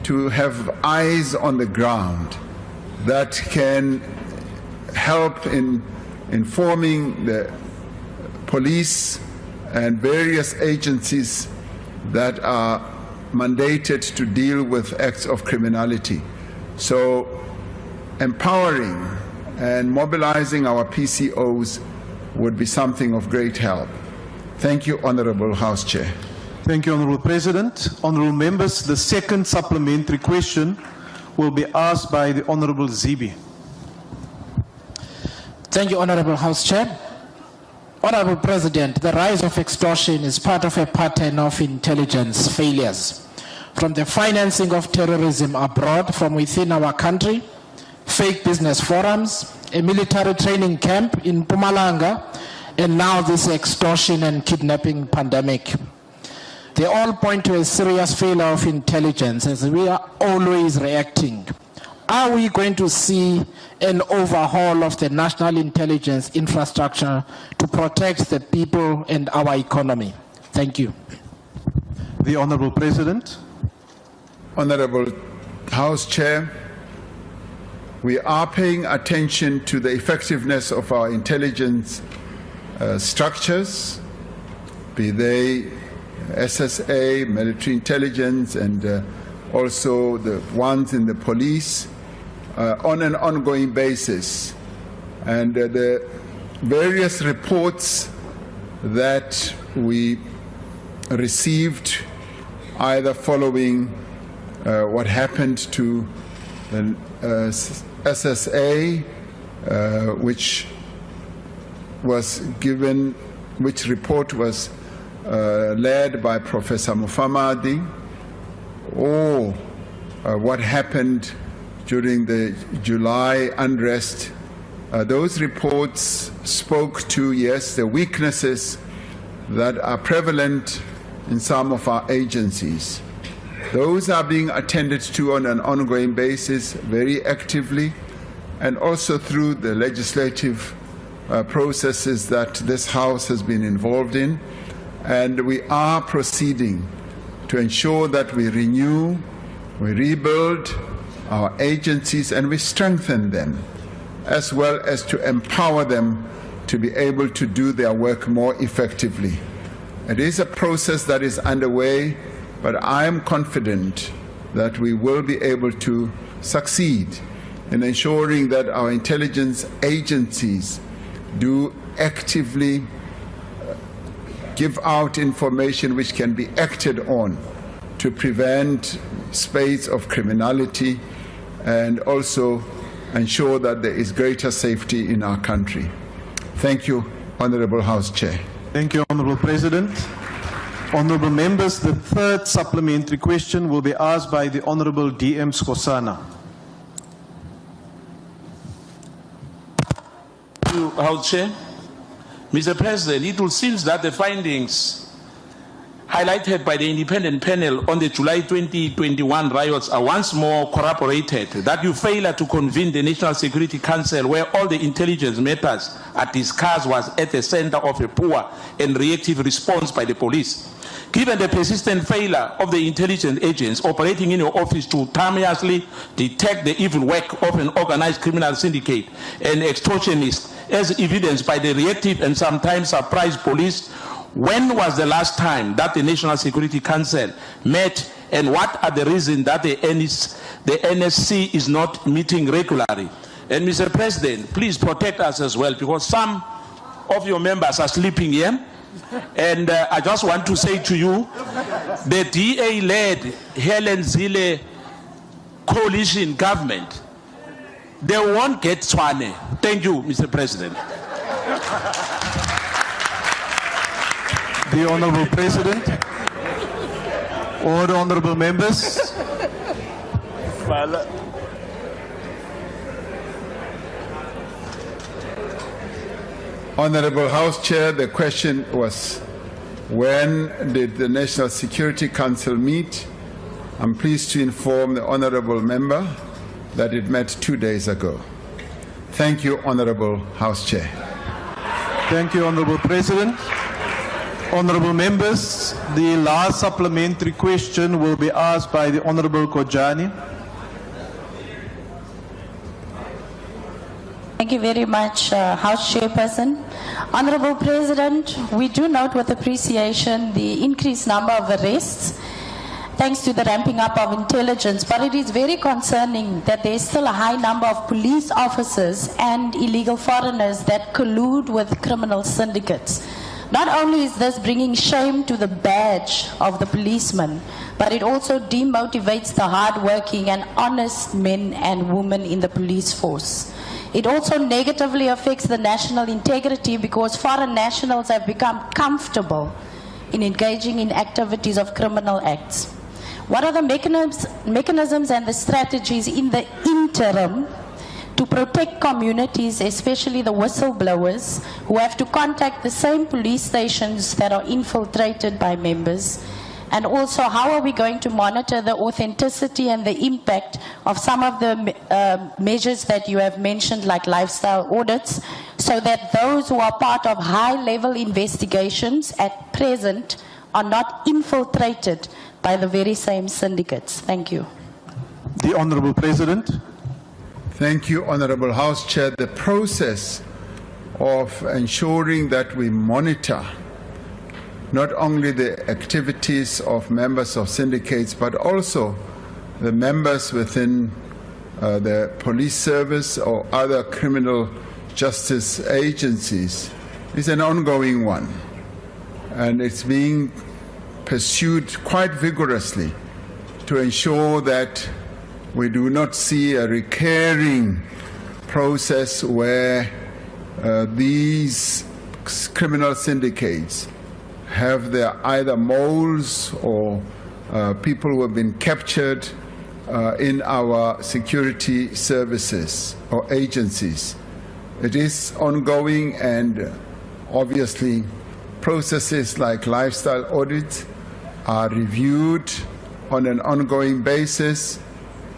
to have eyes on the ground that can help in informing the police and various agencies that are mandated to deal with acts of criminality. So empowering and mobilizing our PCOs would be something of great help. Thank you, Honourable House Chair. Thank you, Honourable President. Honourable Members, the second supplementary question will be asked by the Honourable Zibi. Thank you, Honourable House Chair. Honourable President, the rise of extortion is part of a pattern of intelligence failures. From the financing of terrorism abroad from within our country, fake business forums, a military training camp in Mpumalanga, and now this extortion and kidnapping pandemic. They all point to a serious failure of intelligence as we are always reacting are we going to see an overhaul of the national intelligence infrastructure to protect the people and our economy? Thank you. The Honourable President. Honourable House Chair, we are paying attention to the effectiveness of our intelligence structures, be they SSA, military intelligence, and also the ones in the police, on an ongoing basis. And the various reports that we received, either following what happened to the SSA, which report was led by Professor Mufamadi, or what happened during the July unrest. Those reports spoke to, yes, the weaknesses that are prevalent in some of our agencies. Those are being attended to on an ongoing basis very actively, and also through the legislative processes that this House has been involved in. And we are proceeding to ensure that we renew, we rebuild our agencies, and we strengthen them, as well as to empower them to be able to do their work more effectively. It is a process that is underway, but I am confident that we will be able to succeed in ensuring that our intelligence agencies do actively give out information which can be acted on to prevent spades of criminality and also ensure that there is greater safety in our country. Thank you, Honourable House Chair. Thank you, Honourable President. Honourable members, the third supplementary question will be asked by the Honourable D.M. Skosana. Thank you, House Chair. Mr. President, it will seem that the findings highlighted by the independent panel on the July 2021 riots are once more corroborated, that you failed to convene the National Security Council, where all the intelligence matters are discussed, was at the center of a poor and reactive response by the police. Given the persistent failure of the intelligence agents operating in your office to timelessly detect the evil work of an organized criminal syndicate and extortionists, as evidenced by the reactive and sometimes surprise police, when was the last time that the National Security Council met, and what are the reasons that the NSC is not meeting regularly? And Mr. President, please protect us as well, because some of your members are sleeping here. And I just want to say to you, the DA-led Helen Zille coalition government, they won't get Swane. Thank you, Mr. President. The Honourable President. All the Honourable members. Honourable House Chair, the question was, when did the National Security Council meet? I'm pleased to inform the Honourable Member that it met 2 days ago. Thank you, Honourable House Chair. Thank you, Honourable President. Honourable members, the last supplementary question will be asked by the Honourable Kojani. Thank you very much, House Chairperson. Honourable President, we do note with appreciation the increased number of arrests thanks to the ramping up of intelligence, but it is very concerning that there is still a high number of police officers and illegal foreigners that collude with criminal syndicates. Not only is this bringing shame to the badge of the policeman, but it also demotivates the hard-working and honest men and women in the police force. It also negatively affects the national integrity because foreign nationals have become comfortable in engaging in activities of criminal acts. What are the mechanisms and the strategies in the interim to protect communities, especially the whistleblowers, who have to contact the same police stations that are infiltrated by members? And also, how are we going to monitor the authenticity and the impact of some of the measures that you have mentioned, like lifestyle audits, so that those who are part of high-level investigations at present are not infiltrated by the very same syndicates? Thank you. The Honourable President. Thank you, Honourable House Chair. The process of ensuring that we monitor not only the activities of members of syndicates, but also the members within the police service or other criminal justice agencies, is an ongoing one. And it's being pursued quite vigorously to ensure that we do not see a recurring process where these criminal syndicates have their either moles or people who have been captured in our security services or agencies. It is ongoing, and obviously processes like lifestyle audits are reviewed on an ongoing basis,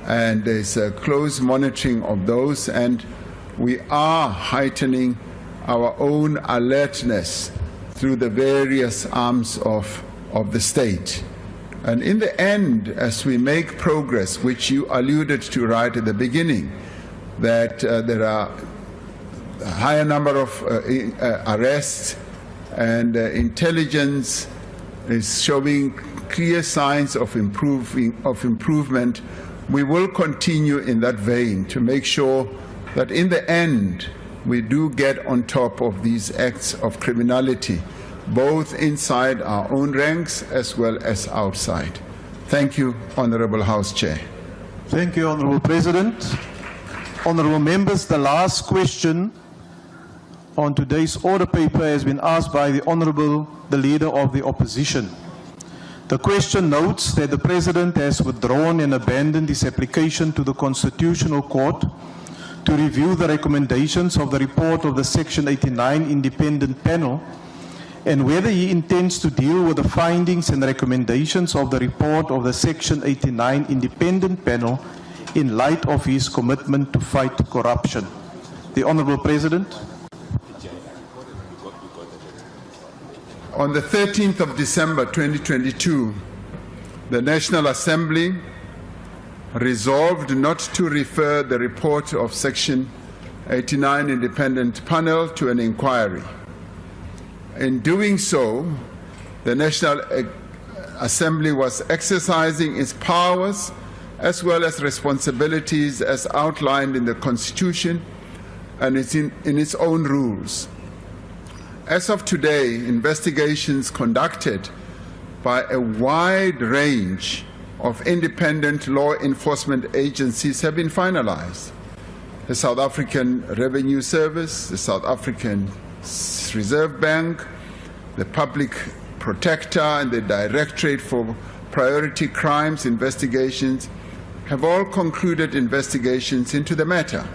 and there's a close monitoring of those, and we are heightening our own alertness through the various arms of the state. And in the end, as we make progress, which you alluded to right at the beginning, that there are a higher number of arrests, and intelligence is showing clear signs of improvement, we will continue in that vein to make sure that in the end we do get on top of these acts of criminality, both inside our own ranks as well as outside. Thank you, Honourable House Chair. Thank you, Honourable President. Honourable members, the last question on today's order paper has been asked by the Leader of the Opposition. The question notes that the President has withdrawn and abandoned his application to the Constitutional Court to review the recommendations of the report of the Section 89 Independent Panel, and whether he intends to deal with the findings and recommendations of the report of the Section 89 Independent Panel in light of his commitment to fight corruption. The Honourable President. On the 13th of December 2022, the National Assembly resolved not to refer the report of Section 89 Independent Panel to an inquiry. In doing so, the National Assembly was exercising its powers as well as responsibilities as outlined in the Constitution and in its own rules. As of today, investigations conducted by a wide range of independent law enforcement agencies have been finalized. The South African Revenue Service, the South African Reserve Bank, the Public Protector, and the Directorate for Priority Crimes Investigations have all concluded investigations into the matter.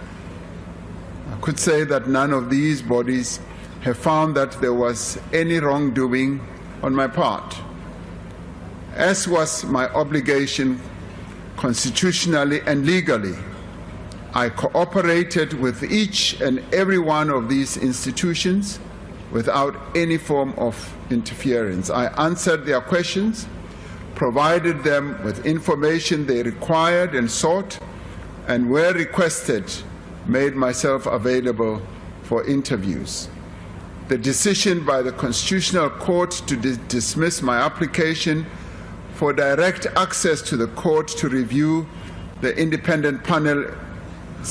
I could say that none of these bodies have found that there was any wrongdoing on my part. As was my obligation constitutionally and legally, I cooperated with each and every one of these institutions without any form of interference. I answered their questions, provided them with information they required and sought, and where requested, made myself available for interviews. The decision by the Constitutional Court to dismiss my application for direct access to the court to review the independent panel's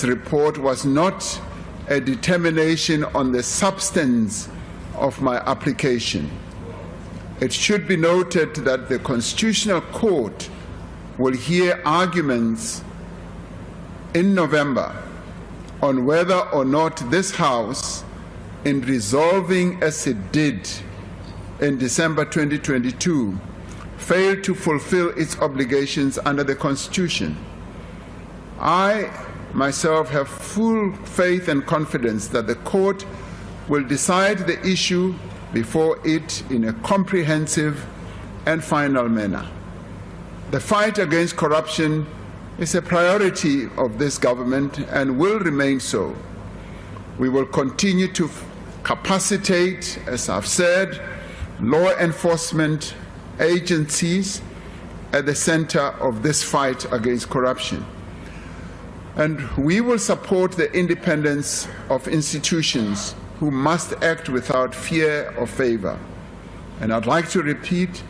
report was not a determination on the substance of my application. It should be noted that the Constitutional Court will hear arguments in November on whether or not this House, in resolving as it did in December 2022, failed to fulfill its obligations under the Constitution. I myself have full faith and confidence that the court will decide the issue before it in a comprehensive and final manner. The fight against corruption is a priority of this government and will remain so. We will continue to capacitate, as I've said, law enforcement agencies at the center of this fight against corruption. And we will support the independence of institutions who must act without fear or favor. And I'd like to repeat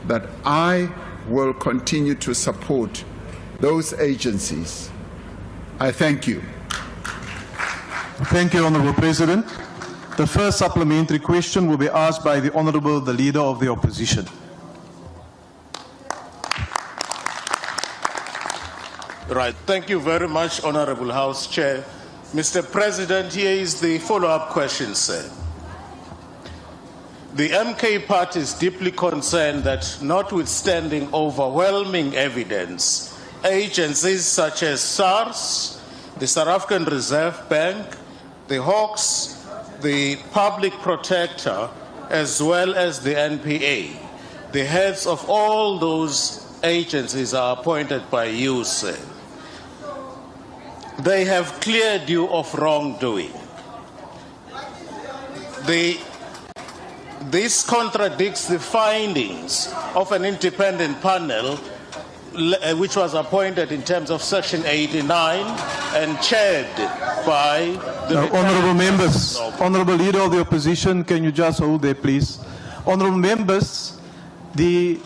that I will continue to support those agencies. I thank you. Thank you, Honourable President. The first supplementary question will be asked by the Honourable, the Leader of the Opposition. Right. Thank you very much, Honourable House Chair. Mr. President, here is the follow-up question, sir. The MK Party is deeply concerned that, notwithstanding overwhelming evidence, agencies such as SARS, the South African Reserve Bank, the Hawks, the Public Protector, as well as the NPA, the heads of all those agencies are appointed by you, sir. They have cleared you of wrongdoing. This contradicts the findings of an independent panel which was appointed in terms of Section 89 and chaired by the... Honourable members, Honourable Leader of the Opposition, can you just hold there, please? Honourable members, the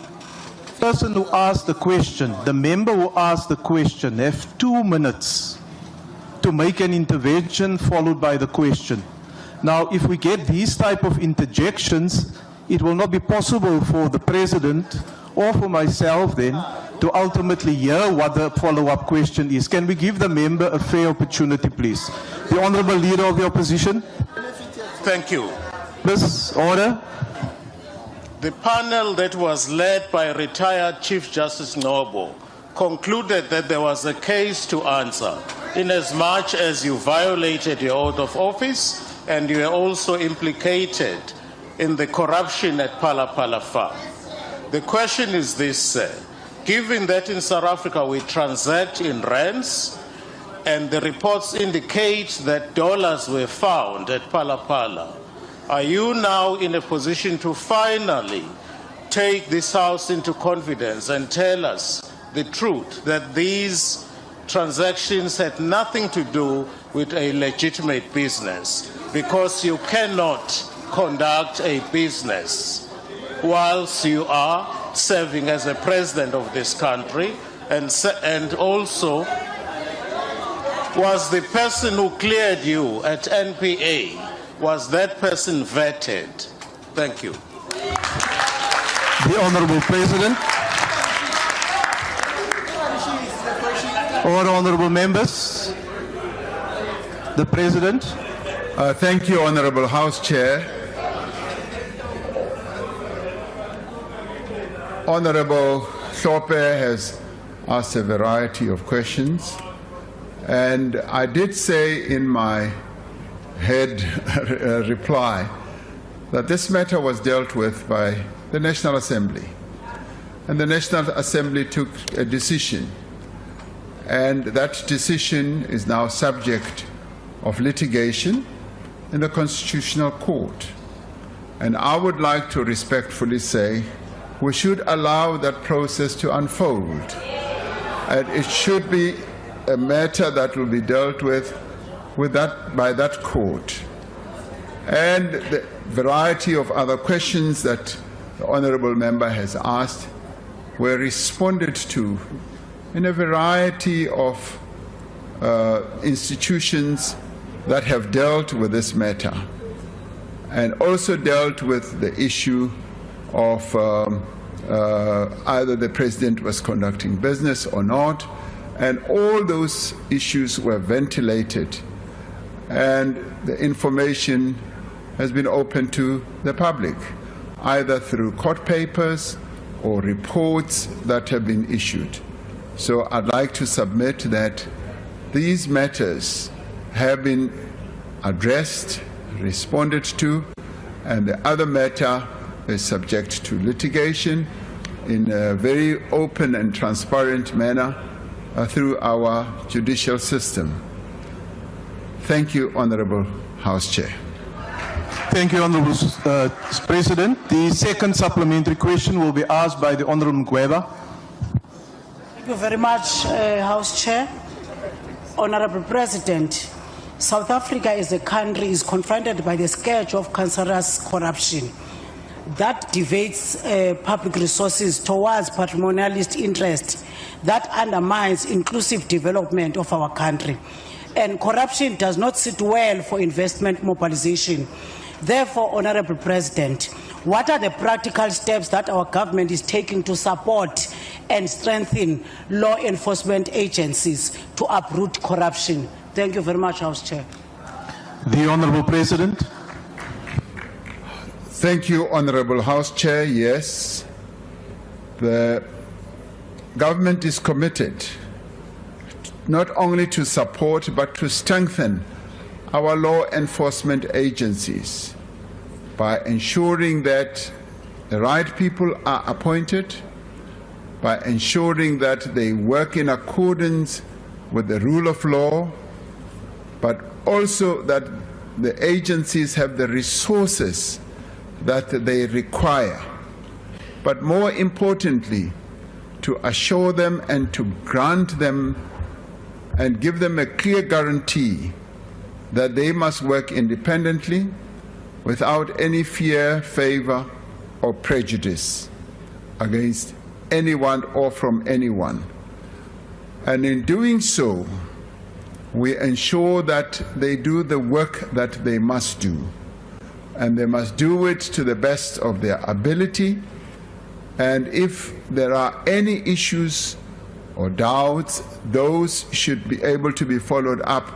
person who asked the question, the member who asked the question, have 2 minutes to make an intervention followed by the question. Now, if we get these type of interjections, it will not be possible for the President or for myself then to ultimately hear what the follow-up question is. Can we give the member a fair opportunity, please? The Honourable Leader of the Opposition. Thank you. Please, order. The panel that was led by retired Chief Justice Nobo concluded that there was a case to answer, inasmuch as you violated your oath of office and you were also implicated in the corruption at Phala Phala farm. The question is this, sir. Given that in South Africa we transact in rands, and the reports indicate that dollars were found at Phala Phala, are you now in a position to finally take this House into confidence and tell us the truth, that these transactions had nothing to do with a legitimate business, because you cannot conduct a business whilst you are serving as a president of this country, and also was the person who cleared you at NPA, was that person vetted? Thank you. The Honourable President. All honourable members. The President. Thank you, Honourable House Chair. Honourable Hlophe has asked a variety of questions, and I did say in my head reply that this matter was dealt with by the National Assembly, and the National Assembly took a decision, and that decision is now subject of litigation in the Constitutional Court. And I would like to respectfully say we should allow that process to unfold, and it should be a matter that will be dealt with by that court. And the variety of other questions that the honourable member has asked were responded to in a variety of institutions that have dealt with this matter, and also dealt with the issue of either the president was conducting business or not, and all those issues were ventilated, and the information has been open to the public, either through court papers or reports that have been issued. So I'd like to submit that these matters have been addressed, responded to, and the other matter is subject to litigation in a very open and transparent manner through our judicial system. Thank you, Honorable House Chair. Thank you, Honorable President. The second supplementary question will be asked by the Honorable Mgweba. Thank you very much, House Chair. Honorable President, South Africa as a country is confronted by the scourge of cancerous corruption that divides public resources towards patrimonialist interest that undermines inclusive development of our country. And corruption does not sit well for investment mobilization. Therefore, Honorable President, what are the practical steps that our government is taking to support and strengthen law enforcement agencies to uproot corruption? Thank you very much, House Chair. The Honorable President. Thank you, Honorable House Chair. Yes, the government is committed not only to support but to strengthen our law enforcement agencies by ensuring that the right people are appointed, by ensuring that they work in accordance with the rule of law, but also that the agencies have the resources that they require. But more importantly, to assure them and to grant them and give them a clear guarantee that they must work independently without any fear, favor, or prejudice against anyone or from anyone. And in doing so, we ensure that they do the work that they must do. And they must do it to the best of their ability. And if there are any issues or doubts, those should be able to be followed up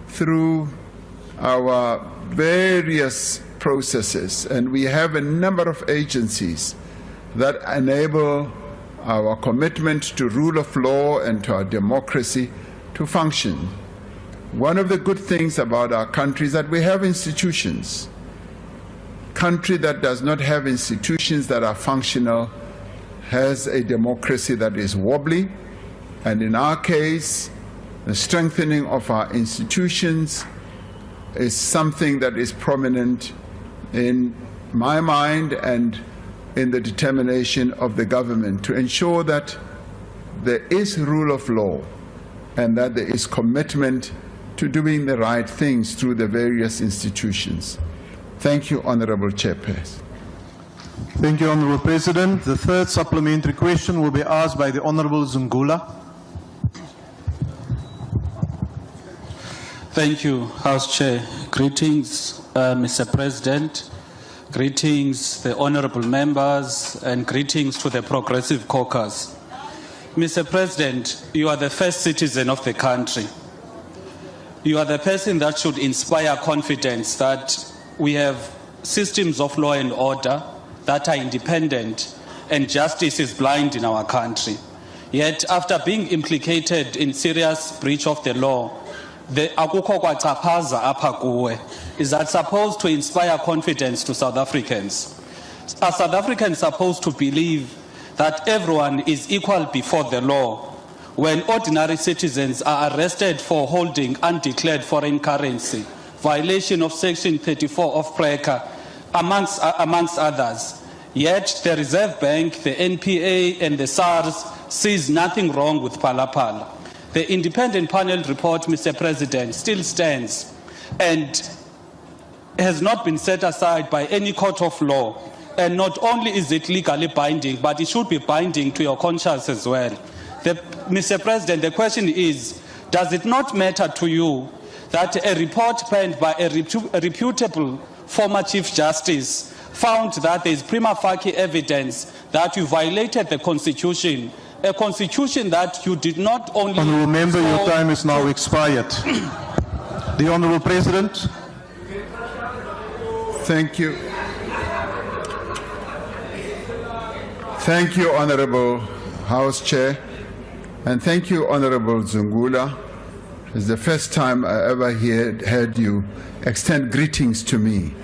through our various processes. And we have a number of agencies that enable our commitment to rule of law and to our democracy to function. One of the good things about our country is that we have institutions. Country that does not have institutions that are functional has a democracy that is wobbly. And in our case, the strengthening of our institutions is something that is prominent in my mind and in the determination of the government to ensure that there is rule of law and that there is commitment to doing the right things through the various institutions. Thank you, Honorable Chairperson. Thank you, Honorable President. The third supplementary question will be asked by the Honorable Zungula. Thank you, House Chair. Greetings, Mr. President. Greetings, the honorable members, and greetings to the Progressive Caucus. Mr. President, you are the first citizen of the country. You are the person that should inspire confidence that we have systems of law and order that are independent and justice is blind in our country. Yet, after being implicated in serious breach of the law, the akukho kwachaphaza apha kuwe is that supposed to inspire confidence to South Africans. Are South Africans supposed to believe that everyone is equal before the law when ordinary citizens are arrested for holding undeclared foreign currency, violation of Section 34 of PRECA, amongst others? Yet the Reserve Bank, the NPA, and the SARS sees nothing wrong with Phala Phala. The independent panel report, Mr. President, still stands and has not been set aside by any court of law. And not only is it legally binding, but it should be binding to your conscience as well. Mr. President, the question is, does it not matter to you that a report penned by a reputable former Chief Justice found that there is prima facie evidence that you violated the Constitution, a Constitution that you did not only... Honourable Member, your time is now expired. The Honourable President. Thank you. Thank you, Honourable House Chair, and thank you, Honourable Zungula. It's the first time I ever heard you extend greetings to me.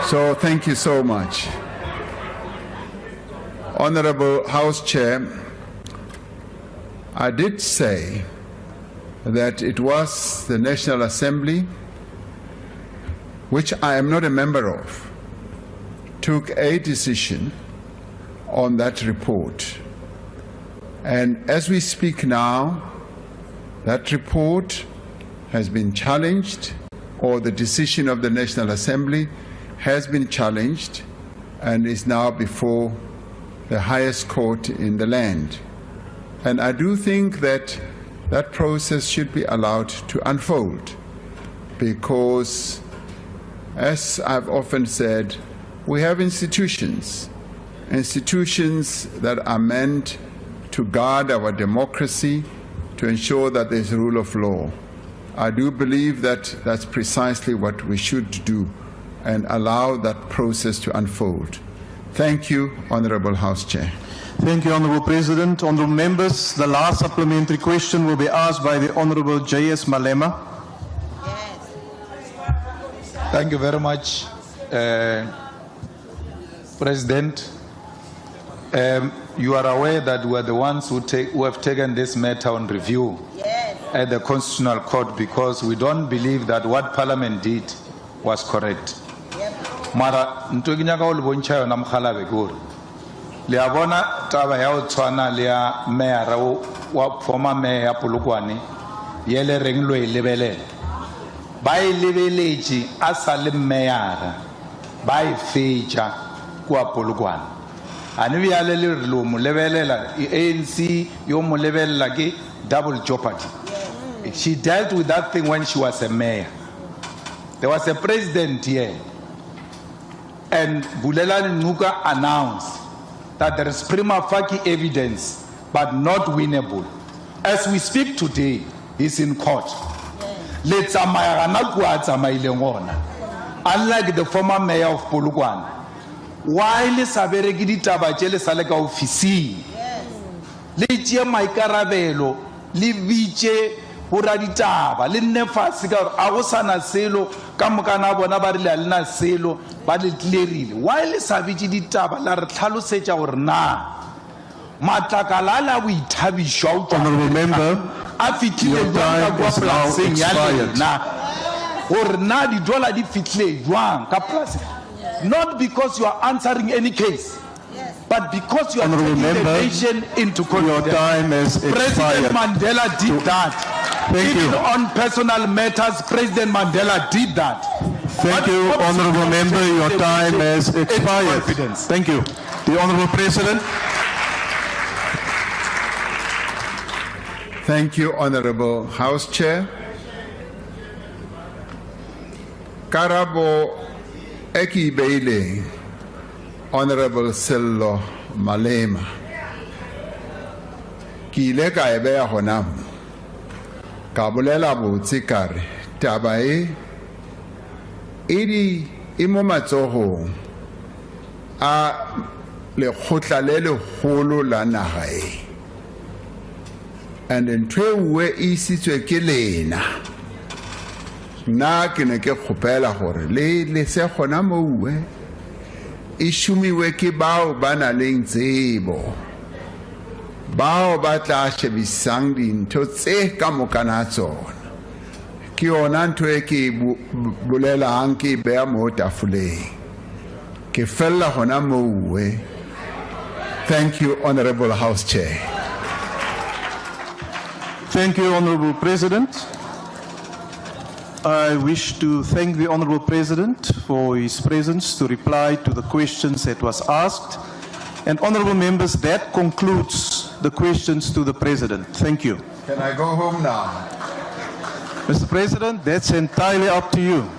So thank you so much. Honorable House Chair, I did say that it was the National Assembly, which I am not a member of, took a decision on that report. And as we speak now, that report has been challenged, or the decision of the National Assembly has been challenged and is now before the highest court in the land. And I do think that that process should be allowed to unfold, because, as I've often said, we have institutions that are meant to guard our democracy, to ensure that there's rule of law. I do believe that that's precisely what we should do and allow that process to unfold. Thank you, Honorable House Chair. Thank you, Honorable President. Honorable members, the last supplementary question will be asked by the Honorable Julius Malema. Thank you very much, President. You are aware that we are the ones who have taken this matter on review at the Constitutional Court, because we don't believe that what Parliament did was correct. Mara ntokinyaka o le bontšha yona Mokgalabe kore le a bona taba ya o tshwana le ya mayor wa former mayor ya Polokwane yele reng lo e lebelela ba e lebeletše a sa le mayor ba e fetša kwa Polokwane a ne bjale le re lo mo lebelela ANC yo mo lebelela ke double jeopardy. She dealt with that thing when she was a mayor. There was a president here, and Bulelani Nuka announced that there is prima facie evidence, but not winnable. As we speak today, he's in court. Unlike the former mayor of Polokwane, while Saberegi ditaba tše le sale ka ofisi le tšea maikarabelo le bitše boraditaba le nne fase ka gore a go sana selo ka moka na bona ba rile a lena selo ba le tlerile while sa bitše ditaba la re tlhalosetša gore na matlakala a la boithabišwa o a fitlhile jwang ka kwa polaseng ya lena gore na didola di fitlhile jwang ka polaseng. Not because you are answering any case, but because you are taking the nation into confidence. Your time has expired. President Mandela did that. Even on personal matters, President Mandela did that. Thank you, Honorable Member. Your time has expired. Thank you. The Honorable President. Thank you, Honorable House Chair. Karabo Eki Beile, Honorable Cyril Malema. Ki ile ka ebe ya hona ka bolela botse kare taba e di imo matsogo a lekgotla le legolo la naga e, and ntwe we isitswe ke lena na ke ne ke kgopela gore le se gona moue e šomiwe ke bao ba na leng tsebo, bao ba tla shebisang dintho tse ka moka na tsona. Ke yona ntho e ke bolelang ke beya mo tafoleng ke fella gona moue. Thank you, Honorable House Chair. Thank you, Honorable President. I wish to thank the Honorable President for his presence to reply to the questions that was asked. And Honorable Members, that concludes the questions to the President. Thank you. Can I go home now? Mr. President, that's entirely up to you.